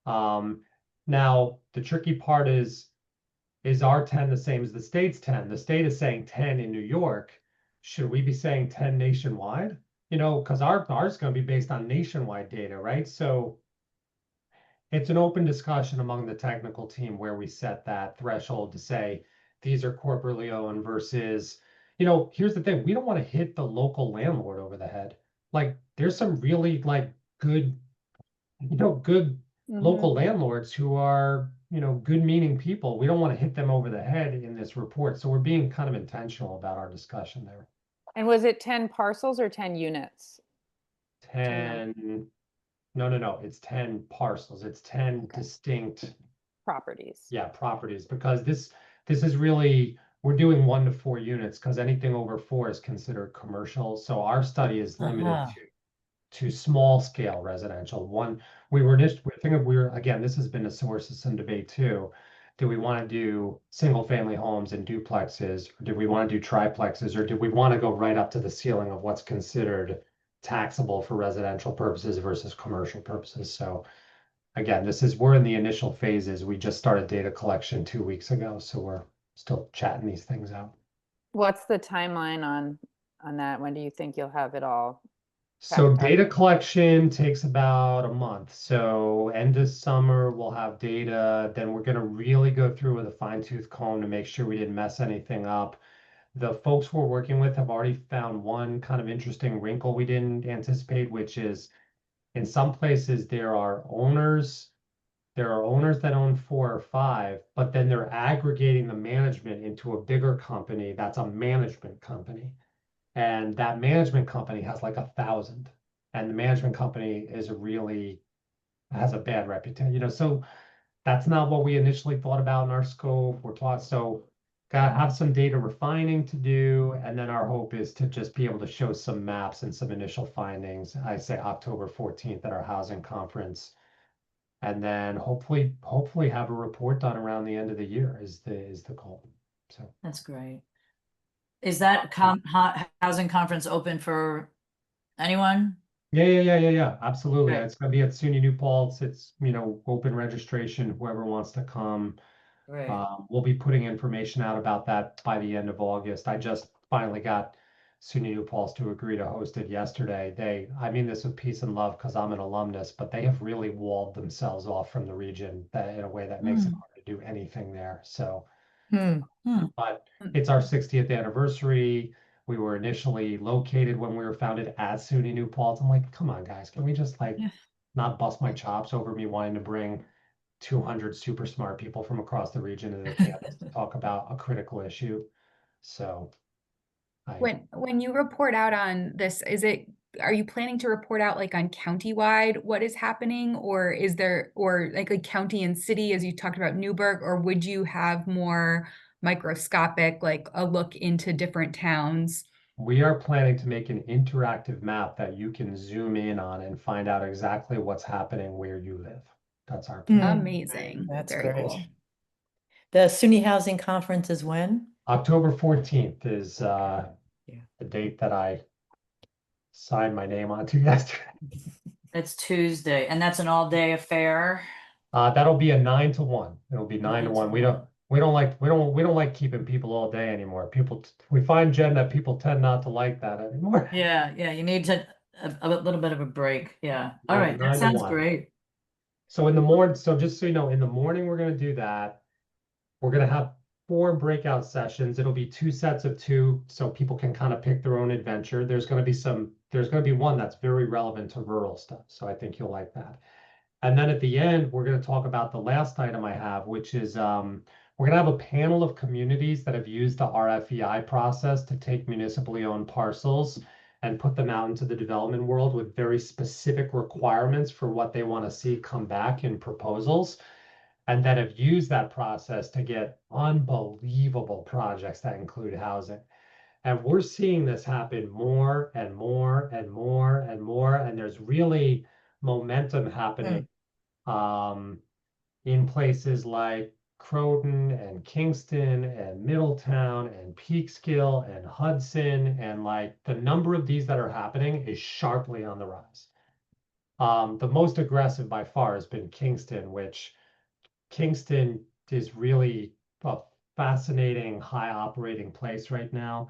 Now the tricky part is our 10 the same as the state's 10? The state is saying 10 in New York. Should we be saying 10 nationwide? You know, because ours is going to be based on nationwide data, right? So it's an open discussion among the technical team where we set that threshold to say these are corporately owned versus, you know, here's the thing, we don't want to hit the local landlord over the head. Like there's some really like good, you know, good local landlords who are, you know, good meaning people. We don't want to hit them over the head in this report. So we're being kind of intentional about our discussion there. And was it 10 parcels or 10 units? 10, no, it's 10 parcels. It's 10 distinct Properties. yeah, properties, because this is really, we're doing 1 to 4 units because anything over 4 is considered commercial. So our study is limited to small scale residential. We were thinking again, this has been a source of some debate too. Do we want to do single family homes and duplexes, or do we want to do triplexes, or do we want to go right up to the ceiling of what's considered taxable for residential purposes versus commercial purposes? So again, we're in the initial phases. We just started data collection 2 weeks ago, so we're still chatting these things out. What's the timeline on that? When do you think you'll have it all? So packed up? data collection takes about a month. So end of summer, we'll have data. Then we're going to really go through with a fine tooth comb to make sure we didn't mess anything up. The folks we're working with have already found one kind of interesting wrinkle we didn't anticipate, which is in some places there are owners that own 4 or 5, but then they're aggregating the management into a bigger company that's a management company. And that management company has like 1,000. And the management company has a bad reputation, you know, so that's not what we initially thought about in our scope. So gotta have some data refining to do. And then our hope is to just be able to show some maps and some initial findings. I say October 14th at our housing conference. And then hopefully have a report done around the end of the year is the goal. So That's great. Is that housing conference open for anyone? yeah, absolutely. Right. It's gonna be at SUNY New Paltz. It's, you know, open registration, whoever wants to come. Right. We'll be putting information out about that by the end of August. I just finally got SUNY New Paltz to agree to host it yesterday. I mean this with peace and love because I'm an alumnus, but they have really walled themselves off from the region in a way that makes it hard to do anything there. So, but it's our 60th anniversary. We were initially located when we were founded at SUNY New Paltz. I'm like, come on, guys, can we just like not bust my chops over me wanting to bring 200 super smart people from across the region to the campus to talk about a critical issue? So When you report out on this, are you planning to report out like on countywide what is happening, or is there, or like a county and city as you talked about Newburgh, or would you have more microscopic, like a look into different towns? we are planning to make an interactive map that you can zoom in on and find out exactly what's happening where you live. That's our plan. Amazing. That's Very great. cool. The SUNY Housing Conference is when? October 14th is the date that I signed my name onto yesterday. It's Tuesday, and that's an all-day affair. That'll be a 9 to 1. It'll be 9 to 1. We 1. don't like keeping people all day anymore. We find, Jen, that people tend not to like that anymore. Yeah, you need a little bit of a break. Yeah. All right, 9 that to sounds 1. great. So in the morning, so just so you know, in the morning, we're gonna do that. We're gonna have 4 breakout sessions. It'll be 2 sets of 2, so people can kind of pick their own adventure. There's gonna be one that's very relevant to rural stuff, so I think you'll like that. And then at the end, we're gonna talk about the last item I have, which is we're gonna have a panel of communities that have used the RFEI process to take municipally owned parcels and put them out into the development world with very specific requirements for what they want to see come back in proposals, and that have used that process to get unbelievable projects that include housing. And we're seeing this happen more and more and more and more, and there's really momentum happening in places like Croton and Kingston and Middletown and Peekskill and Hudson, and like the number of these that are happening is sharply on the rise. The most aggressive by far has been Kingston, which Kingston is really a fascinating high operating place right now.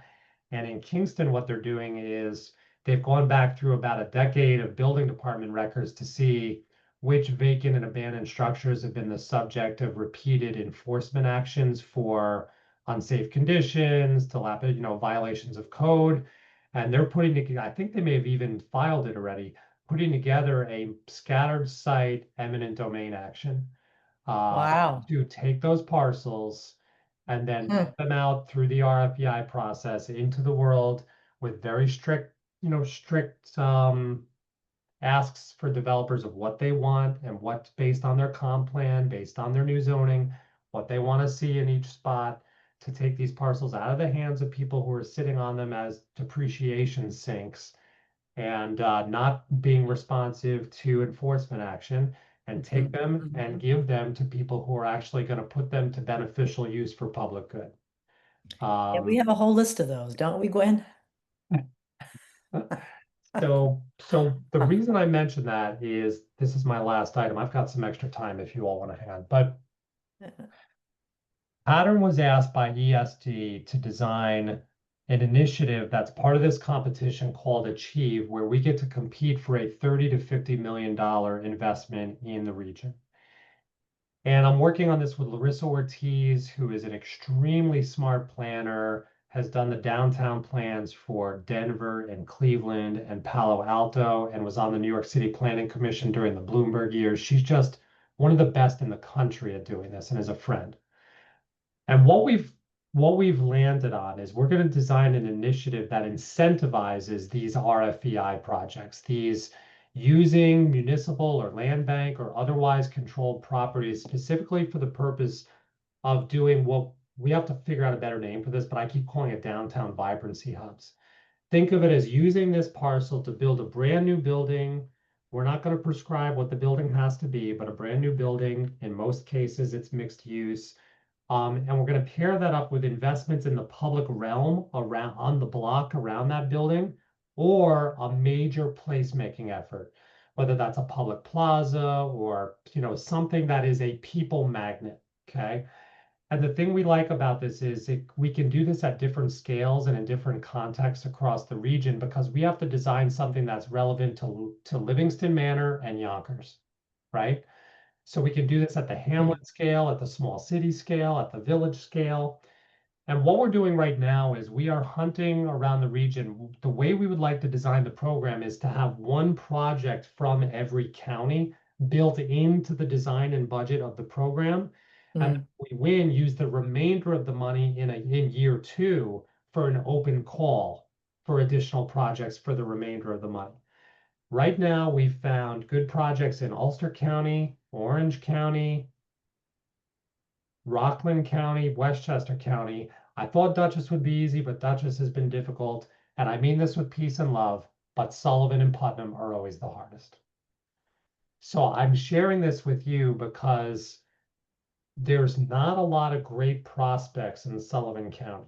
And in Kingston, what they're doing is they've gone back through about a decade of building department records to see which vacant and abandoned structures have been the subject of repeated enforcement actions for unsafe conditions, violations of code. And they're putting together, I think they may have even filed it already, putting together a scattered site eminent domain action Wow. to take those parcels and then Hmm. put them out through the RFEI process into the world with very strict, asks for developers of what they want and what's based on their comp plan, based on their new zoning, what they want to see in each spot, to take these parcels out of the hands of people who are sitting on them as depreciation sinks and not being responsive to enforcement action, and take them and give them to people who are actually going to put them to beneficial use for public good. Yeah, we have a whole list of those, don't we, Gwen? So the reason I mention that is this is my last item. I've got some extra time if you all want to hand, but Pattern was asked by ESD to design an initiative that's part of this competition called Achieve, where we get to compete for a $30 to $50 million investment in the region. And I'm working on this with Larissa Ortiz, who is an extremely smart planner, has done the downtown plans for Denver and Cleveland and Palo Alto, and was on the New York City Planning Commission during the Bloomberg years. She's just one of the best in the country at doing this and is a friend. And what we've landed on is we're going to design an initiative that incentivizes these RFEI projects, these using municipal or land bank or otherwise controlled properties specifically for the purpose of doing what we have to figure out a better name for this, but I keep calling it downtown vibrancy hubs. Think of it as using this parcel to build a brand new building. We're not going to prescribe what the building has to be, but a brand new building. In most cases, it's mixed use. And we're going to pair that up with investments in the public realm around on the block around that building, or a major placemaking effort, whether that's a public plaza or something that is a people magnet. Okay. And the thing we like about this is we can do this at different scales and in different contexts across the region, because we have to design something that's relevant to Livingston Manor and Yonkers, right? So we can do this at the hamlet scale, at the small city scale, at the village scale. And what we're doing right now is we are hunting around the region. The way we would like to design the program is to have one project from every county built into the design and budget of the program. And if we win, use the remainder of the money in year 2 for an open call for additional projects for the remainder of the money. Right now, we've found good projects in Ulster County, Orange County, Rockland County, Westchester County. I thought Dutchess would be easy, but Dutchess has been difficult. And I mean this with peace and love, but Sullivan and Putnam are always the hardest. So I'm sharing this with you because there's not a lot of great prospects in Sullivan County.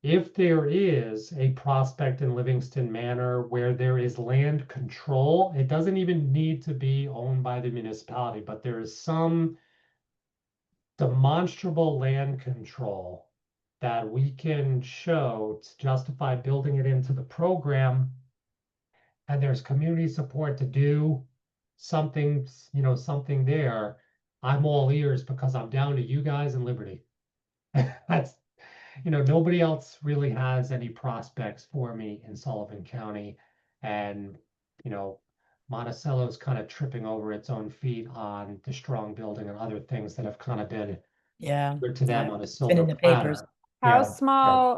If there is a prospect in Livingston Manor where there is land control, it doesn't even need to be owned by the municipality, but there is some demonstrable land control that we can show to justify building it into the program. And there's community support to do something, something there, I'm all ears because I'm down to you guys and Liberty. That's, nobody else really has any prospects for me in Sullivan County. And, Monticello's kind of tripping over its own feet on the strong building and other things that have kind of been Yeah. good to them Yeah. on a It's been in silver the papers. platter. How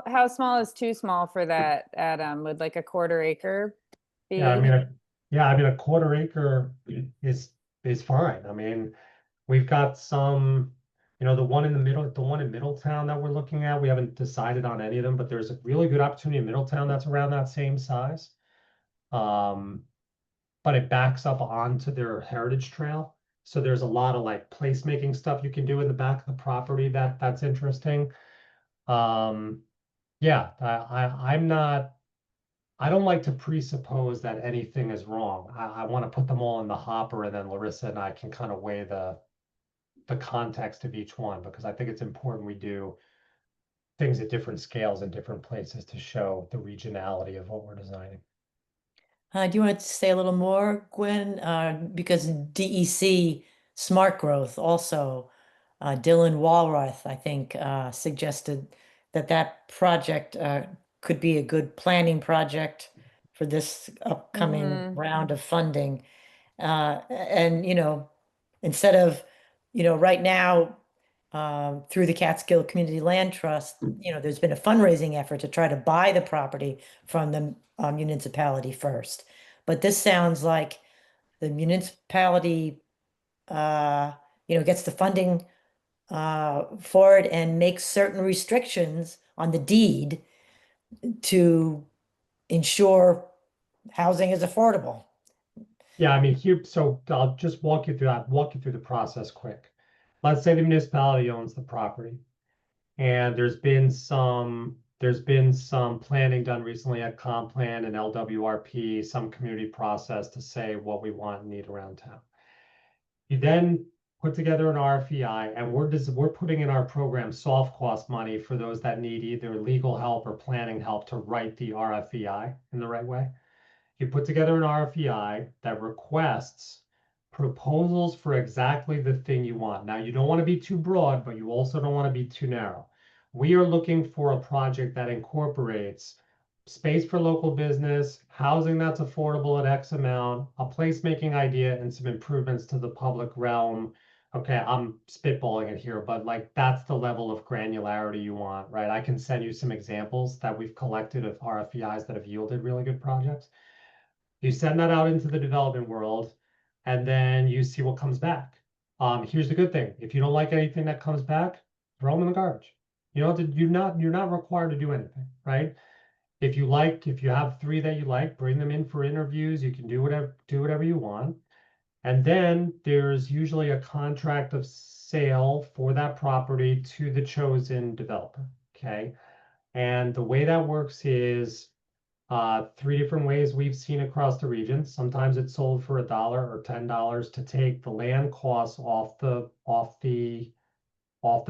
Yeah. small is too small for that, Adam? Would like a quarter acre Yeah, I be? mean, a quarter acre is fine. I mean, we've got some, the one in Middletown that we're looking at. We haven't decided on any of them, but there's a really good opportunity in Middletown that's around that same size. But it backs up onto their heritage trail. So there's a lot of like placemaking stuff you can do in the back of the property that's interesting. Um, yeah, I'm not. I don't like to presuppose that anything is wrong. I want to put them all in the hopper, and then Larissa and I can kind of weigh the context of each one, because I think it's important we do things at different scales in different places to show the regionality of what we're designing. Do you want to say a little more, Gwen? Because DEC Smart Growth also, Dylan Walrath, I think, suggested that project could be a good planning project for this upcoming Mhm. round of funding. And, instead of, right now, through the Catskill Community Land Trust, there's been a fundraising effort to try to buy the property from the municipality first. But this sounds like the municipality, gets the funding for it and makes certain restrictions on the deed to ensure housing is affordable. Yeah, I mean, so I'll just walk you through the process quick. Let's say the municipality owns the property, and there's been some planning done recently at Comp Plan and LWRP, some community process to say what we want and need around town. You then put together an RFEI, and we're putting in our program soft cost money for those that need either legal help or planning help to write the RFEI in the right way. You put together an RFEI that requests proposals for exactly the thing you want. Now, you don't want to be too broad, but you also don't want to be too narrow. We are looking for a project that incorporates space for local business, housing that's affordable at X amount, a placemaking idea, and some improvements to the public realm. Okay, I'm spitballing it here, but like that's the level of granularity you want, right? I can send you some examples that we've collected of RFEIs that have yielded really good projects. You send that out into the development world, and then you see what comes back. Here's the good thing: if you don't like anything that comes back, throw them in the garbage. You're not required to do anything, right? If you have three that you like, bring them in for interviews. You can do whatever you want. And then there's usually a contract of sale for that property to the chosen developer. Okay. And the way that works is three different ways we've seen across the region. Sometimes it's sold for $1 or $10 to take the land costs off the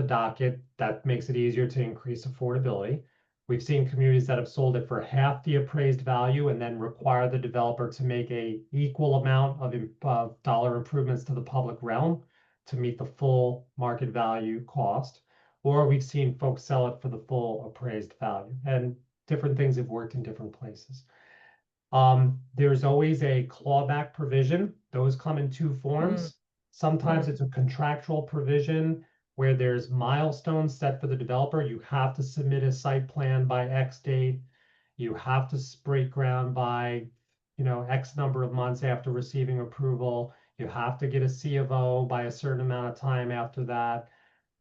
docket. That makes it easier to increase affordability. We've seen communities that have sold it for half the appraised value and then require the developer to make a equal amount of dollar improvements to the public realm to meet the full market value cost. Or we've seen folks sell it for the full appraised value. And different things have worked in different places. There's always a clawback provision. Those come in two forms. Sometimes it's a contractual provision where there's milestones set for the developer. You have to submit a site plan by X date. You have to break ground by, X number of months after receiving approval. You have to get a C of O by a certain amount of time after that.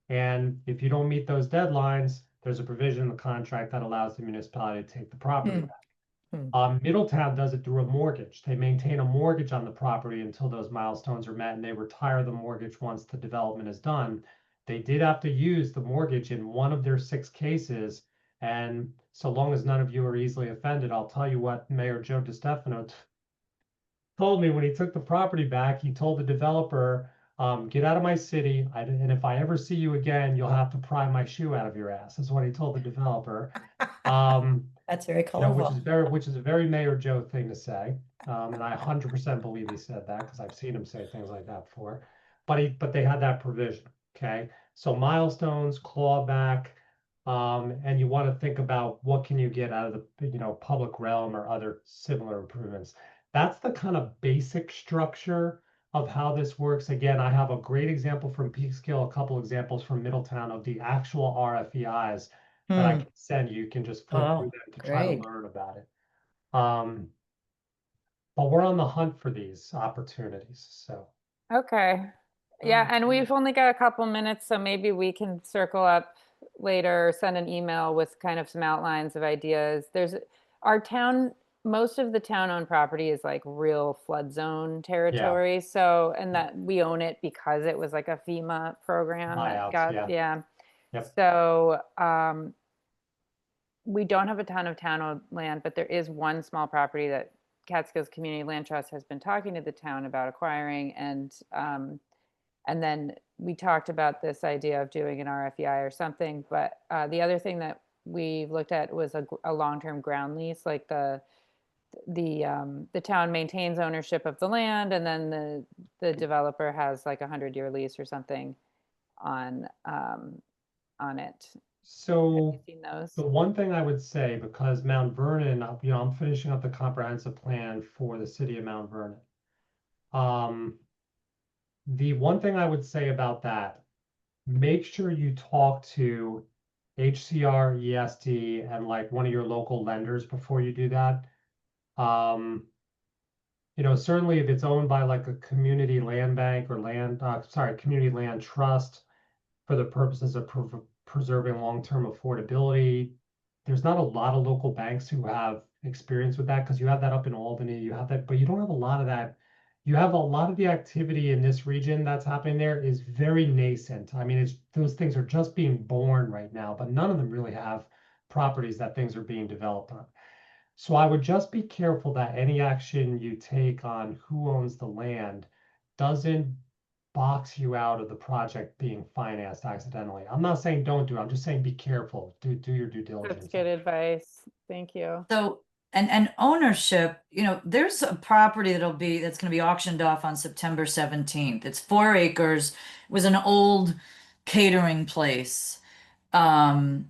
And if you don't meet those deadlines, there's a provision in the contract that allows the municipality to take the property back. Middletown does it through a mortgage. They maintain a mortgage on the property until those milestones are met, and they retire the mortgage once the development is done. They did have to use the mortgage in one of their 6 cases. And so long as none of you are easily offended, I'll tell you what Mayor Joe DiStefano told me when he took the property back. He told the developer, get out of my city, and if I ever see you again, you'll have to pry my shoe out of your ass, is what he told the developer. That's very You know, colorful. which is a very Mayor Joe thing to say. And I 100% believe he said that because I've seen him say things like that before. But they had that provision. Okay. So milestones, clawback, and you want to think about what can you get out of the, public realm or other similar improvements. That's the kind of basic structure of how this works. Again, I have a great example from Peekskill, a couple examples from Middletown of the actual RFEIs that I Hmm. can send you. You can just flip Oh, through them to try to great. learn about it. But we're on the hunt for these opportunities. So Okay. Yeah, and Okay. we've only got a couple minutes, so maybe we can circle up later, or send an email with kind of some outlines of ideas. There's our town, most of the town-owned property is like real flood zone territory. So, and that we own it because it was like a FEMA program that buyouts, got, yeah. yeah. Yep. So, we don't have a ton of town-owned land, but there is one small property that Catskills Community Land Trust has been talking to the town about acquiring, and then we talked about this idea of doing an RFEI or something. But the other thing that we looked at was a long-term ground lease, like the town maintains ownership of the land, and then the developer has like 100-year lease or something on it. Have So you seen those? the one thing I would say, because Mount Vernon, I'm finishing up the comprehensive plan for the city of Mount Vernon. The one thing I would say about that, make sure you talk to HCR, ESD, and like one of your local lenders before you do that. Certainly if it's owned by like a community land bank or community land trust for the purposes of preserving long-term affordability, there's not a lot of local banks who have experience with that because you have that up in Albany, you have that, but you don't have a lot of that. You have a lot of the activity in this region that's happening there is very nascent. I mean, those things are just being born right now, but none of them really have properties that things are being developed on. So I would just be careful that any action you take on who owns the land doesn't box you out of the project being financed accidentally. I'm not saying don't do it. I'm just saying be careful. Do your due That's diligence. good advice. Thank you. So, and ownership, there's a property that's going to be auctioned off on September 17th. It's 4 acres. It was an old catering place. I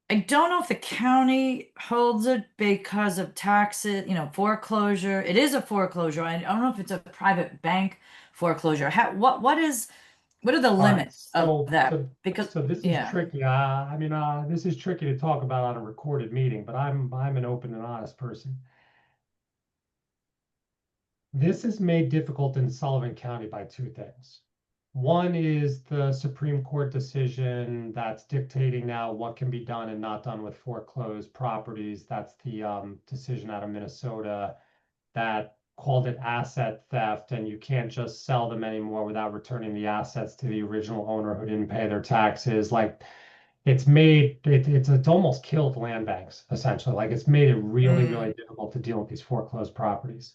don't know if the county holds it because of taxes, foreclosure. It is a foreclosure. I don't know if it's a private bank foreclosure. What are the All right, limits of that? Because so this is yeah. tricky. I mean, this is tricky to talk about on a recorded meeting, but I'm an open and honest person. This is made difficult in Sullivan County by two things. One is the Supreme Court decision that's dictating now what can be done and not done with foreclosed properties. That's the decision out of Minnesota that called it asset theft, and you can't just sell them anymore without returning the assets to the original owner who didn't pay their taxes. Like it's almost killed land banks essentially. Like it's made it really, really difficult to deal with these foreclosed properties.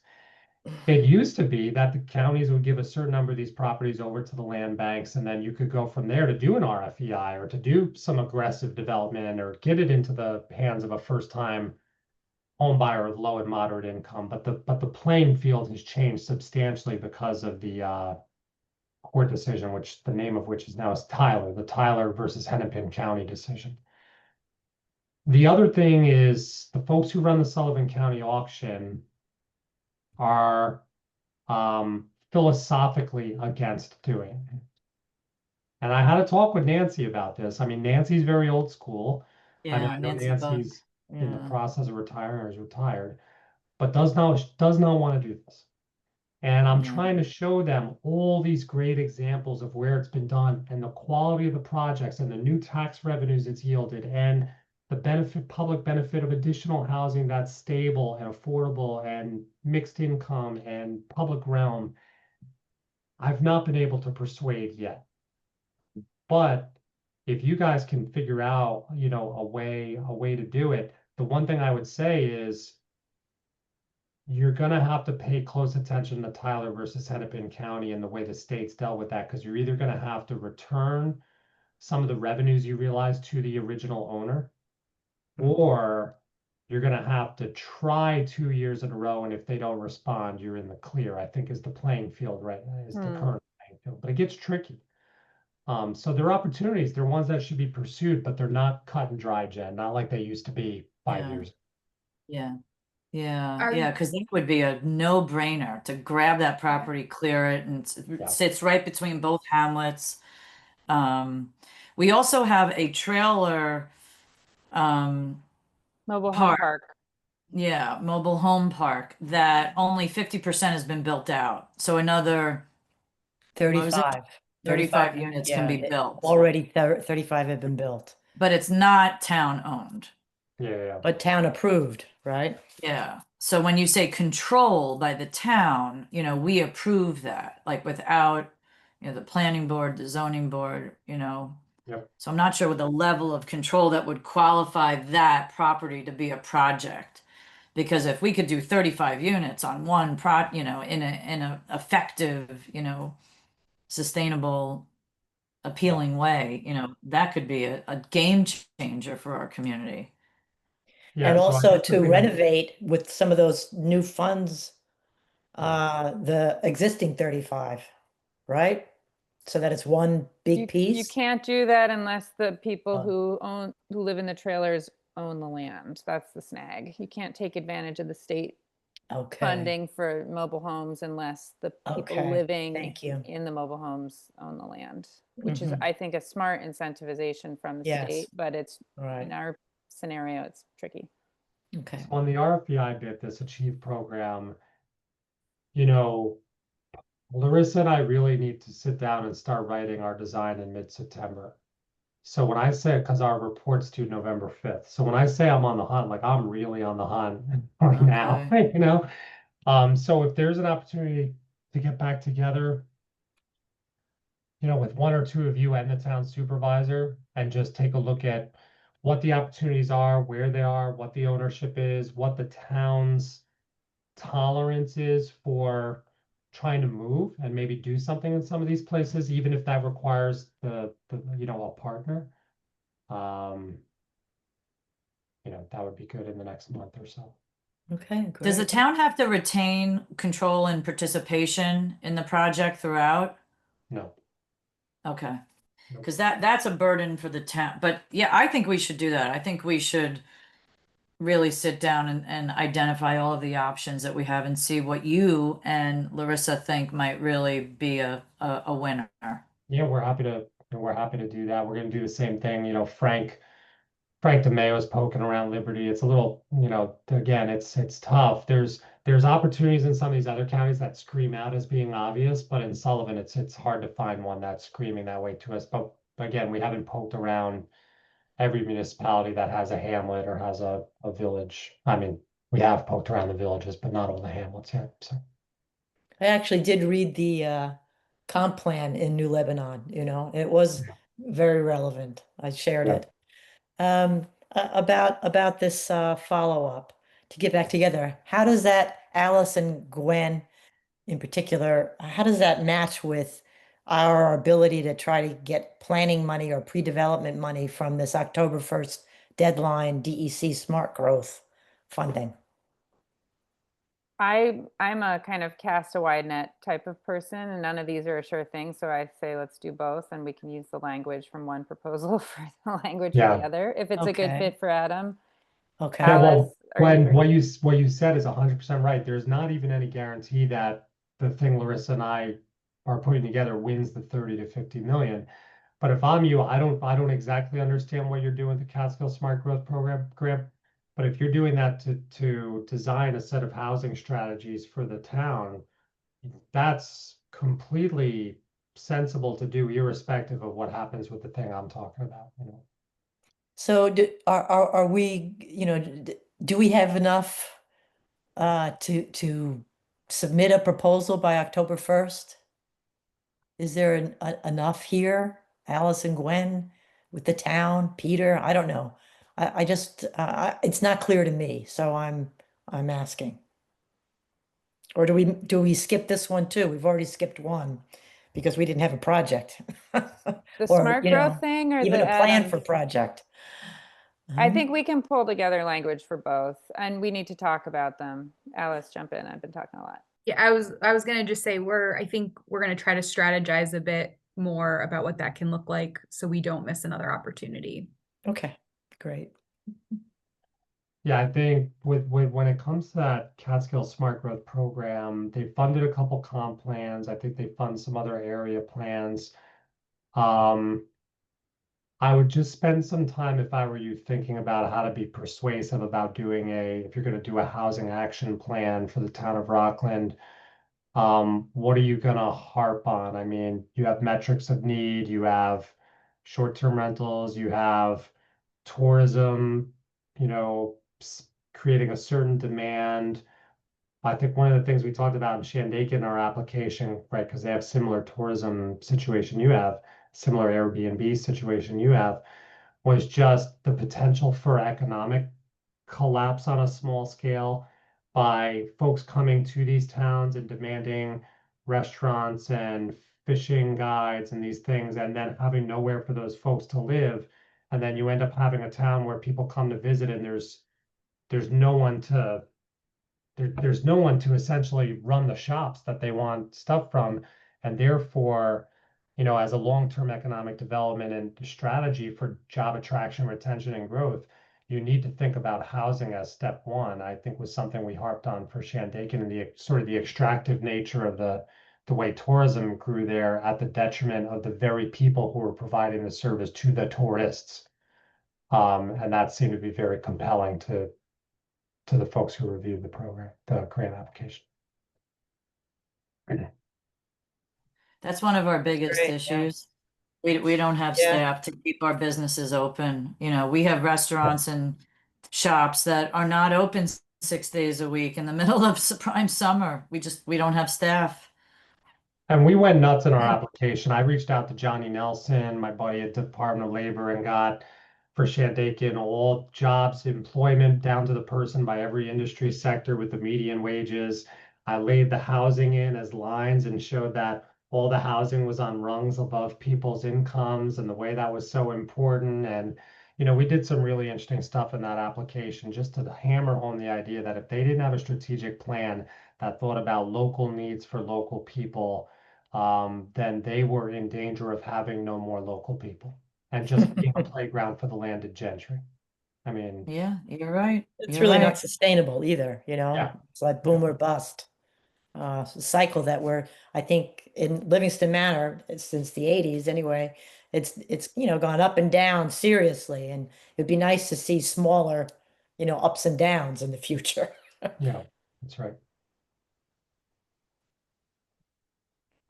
It used to be that the counties would give a certain number of these properties over to the land banks, and then you could go from there to do an RFEI or to do some aggressive development or get it into the hands of a first-time home buyer with low and moderate income. But the playing field has changed substantially because of the court decision, which the name of which is now the Tyler versus Hennepin County decision. The other thing is the folks who run the Sullivan County auction are philosophically against doing it. And I had a talk with Nancy about this. I mean, Nancy's very old school. I mean, Yeah, I know Nancy Buck. Nancy's in the Yeah. process of retiring or is retired, but does not want to do this. And I'm Yeah. trying to show them all these great examples of where it's been done and the quality of the projects and the new tax revenues it's yielded and the public benefit of additional housing that's stable and affordable and mixed income and public realm. I've not been able to persuade yet. But if you guys can figure out, a way to do it, the one thing I would say is you're going to have to pay close attention to Tyler versus Hennepin County and the way the states dealt with that, because you're either going to have to return some of the revenues you realized to the original owner, or you're gonna have to try 2 years in a row, and if they don't respond, you're in the clear, I think is the playing field right now, is the current playing field, but it gets tricky. So there are opportunities, they're ones that should be pursued, but they're not cut and dry, Jen, not like they used to be 5 years. Yeah. Yeah, Are- yeah, because that would be a no-brainer to grab that property, clear it, and Yeah. it sits right between both hamlets. We also have a trailer, Mobile home Park. park. yeah, mobile home park that only 50% has been built out. So another what was it? 35. 35 units can be Yeah, built, already 35 have been built, but it's not town-owned. Yeah. but town approved, right? Yeah. So when you say control by the town, we approve that, like without, the planning board, the zoning board, Yep. So I'm not sure what the level of control that would qualify that property to be a project. Because if we could do 35 units on one in a effective, sustainable, appealing way, that could be a game changer for our community. Yeah, And so I also think the to thing- renovate with some of those new funds, the existing 35, right? So that it's one big You piece. can't do that unless the people Oh. who live in the trailers own the land. That's the snag. You can't take advantage of the state Okay, funding for mobile homes unless the people Okay, living thank you. in the mobile homes own the land, which is, Mhm. I think, a smart incentivization from the Yes. state, but it's, All right, in our scenario, it's tricky. okay. So on the RFBI bit, this Achieve program, you know, Larissa and I really need to sit down and start writing our design in mid-September. So when I say, because our report's due November 5th. So when I say I'm on the hunt, like I'm really on the hunt right now, So if there's an opportunity to get back together, with one or two of you and the town supervisor and just take a look at what the opportunities are, where they are, what the ownership is, what the town's tolerance is for trying to move and maybe do something in some of these places, even if that requires a partner. That would be good in the next month or so. Okay, Does the great. town have to retain control and participation in the project throughout? No. Okay. Nope. Because that's a burden for the town. But yeah, I think we should do that. I think we should really sit down and identify all of the options that we have and see what you and Larissa think might really be a winner. Yeah, we're happy to do that. We're gonna do the same thing. Frank DeMayo's poking around Liberty. It's a little, again, it's tough. There's opportunities in some of these other counties that scream out as being obvious, but in Sullivan, it's hard to find one that's screaming that way to us. But again, we haven't poked around every municipality that has a hamlet or has a village. I mean, we have poked around the villages, but not all the hamlets yet. So I actually did read the comp plan in New Lebanon, it was very relevant. I shared Yeah. it. About this follow-up to get back together, how does that, Alice and Gwen in particular, how does that match with our ability to try to get planning money or pre-development money from this October 1st deadline DEC smart growth funding? I'm a kind of cast a wide net type of person, and none of these are a sure thing. So I say let's do both, and we can use the language from one proposal for the language for Yeah. the other if it's a good Okay. fit for Adam. Okay. Yeah, well, Alice, Glenn, what you said is 100% right. There's not even any guarantee that the thing Larissa and I are putting together wins the 30 to 50 million. But if I'm you, I don't exactly understand what you're doing with the Catskill Smart Growth Program, Graham. But if you're doing that to design a set of housing strategies for the town, that's completely sensible to do, irrespective of what happens with the thing I'm talking about. So are we, do we have enough to submit a proposal by October 1st? Is there enough here, Alice and Gwen, with the town, Peter? I don't know. I just it's not clear to me, so I'm asking. Or do we skip this one too? We've already skipped one because we didn't have a project. the Or, smart growth thing or even the a plan Adam? for project. I think we can pull together language for both, and we need to talk about them. Alice, jump in. I've been talking a lot. Yeah, I was gonna just say I think we're gonna try to strategize a bit more about what that can look like so we don't miss another opportunity. Okay, great. Yeah, I think with when it comes to that Catskill Smart Growth Program, they funded a couple comp plans. I think they fund some other area plans. I would just spend some time, if I were you, thinking about how to be persuasive about doing if you're going to do a housing action plan for the town of Rockland. What are you going to harp on? I mean, you have metrics of need, you have short-term rentals, you have tourism, creating a certain demand. I think one of the things we talked about in Shandaken in our application, right, because they have similar tourism situation you have, similar Airbnb situation you have, was just the potential for economic collapse on a small scale by folks coming to these towns and demanding restaurants and fishing guides and these things, and then having nowhere for those folks to live. And then you end up having a town where people come to visit and there's no one to there's no one to essentially run the shops that they want stuff from. And therefore, as a long-term economic development and strategy for job attraction, retention, and growth, you need to think about housing as step one. I think was something we harped on for Shandaken and the sort of the extractive nature of the way tourism grew there at the detriment of the very people who were providing the service to the tourists. And that seemed to be very compelling to the folks who reviewed the program, the grant application. That's one of our biggest Great, yeah. issues. We don't have Yeah. staff to keep our businesses open. We have restaurants and shops that are not open 6 days a week in the middle of prime summer. We don't have staff. And we went nuts in our application. I reached out to Johnny Nelson, my buddy at Department of Labor, and got for Shandaken all jobs, employment down to the person by every industry sector with the median wages. I laid the housing in as lines and showed that all the housing was on rungs above people's incomes and the way that was so important. And, we did some really interesting stuff in that application just to hammer home the idea that if they didn't have a strategic plan that thought about local needs for local people, then they were in danger of having no more local people and just being a playground for the landed gentry. I mean, Yeah, you're right. It's You're really right. not sustainable either, Yeah. It's like boom or bust. Cycle that I think in Livingston Manor, since the 80s anyway, it's gone up and down seriously, and it'd be nice to see smaller, ups and downs in the future. yeah, that's right.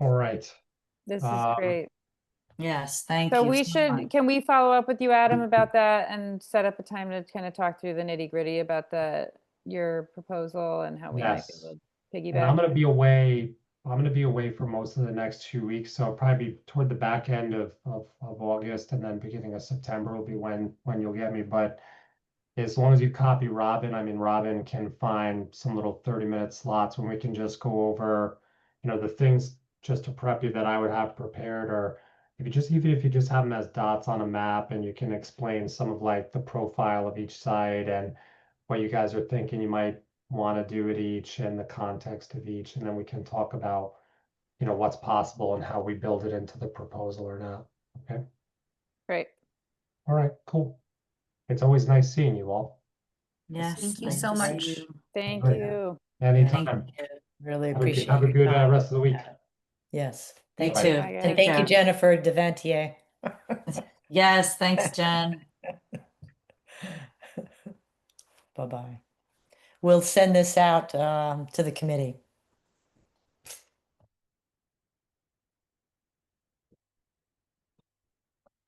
All right. This is Um, great. Yes, thank So you we so much. can we follow up with you, Adam, about that and set up a time to kind of talk through the nitty gritty about your proposal and how we might be Yes. able to And I'm piggyback? gonna be away. I'm gonna be away for most of the next 2 weeks, so probably toward the back end of August and then beginning of September will be when you'll get me. But as long as you copy Robin, I mean, Robin can find some little 30-minute slots when we can just go over, the things just to prep you that I would have prepared, or even if you just have them as dots on a map and you can explain some of like the profile of each site and what you guys are thinking you might want to do at each and the context of each, and then we can talk about, what's possible and how we build it into the proposal or not. Okay. Great. All right, cool. It's always nice seeing you all. Yes, Thank you nice so to see much. you. Thank Great. you. Anytime. Thank you. Really Have appreciate a your good time. rest of the week. Yes, You thank too. you. Bye, And guys. thank you, care. Jennifer Deventier. Yes, thanks, Jen. Bye-bye. We'll send this out to the committee.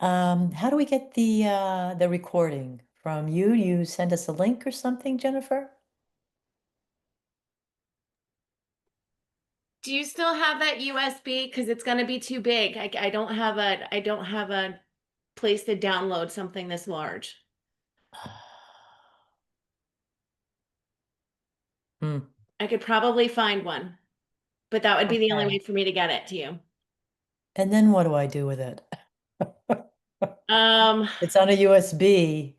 How do we get the recording from you? You send us a link or something, Jennifer? Do you still have that USB? Because it's gonna be too big. I don't have a place to download something this large. Hmm. I could probably find one, but that would be the only Okay. way for me to get it to you. And then what do I do with it? Um, It's on a USB.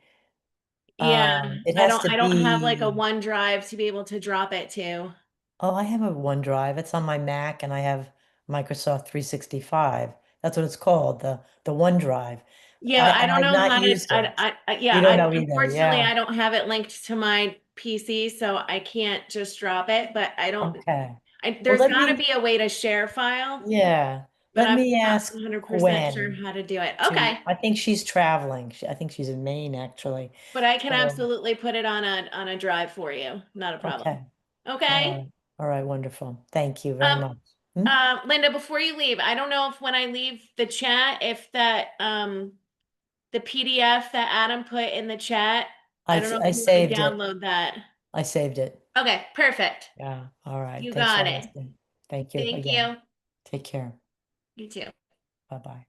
Yeah, It has to I don't have like a be, OneDrive to be able to drop it to. oh, I have a OneDrive. It's on my Mac and I have Microsoft 365. That's what it's called, the OneDrive. Yeah, I And don't I've know not how to, used it. yeah, You don't know either, unfortunately, yeah. I don't have it linked to my PC, so I can't just drop it, but Okay. Well, there's gotta be a way to share file, yeah, but let I'm me not ask 100% sure Gwen how to do it. to, Okay, I think she's traveling. I think she's in Maine, actually. but I can So, absolutely put it on a drive for you, not a problem. okay. Okay? All right, wonderful. Thank you very much. Hmm? Linda, before you leave, I don't know if when I leave the chat, if that, the PDF that Adam put in the chat, I don't know I if you want to saved it. download that. I saved it. Okay, perfect. Yeah, all right. You Thanks for got it. asking. Thank you Thank again. you. Take care. You too. Bye-bye.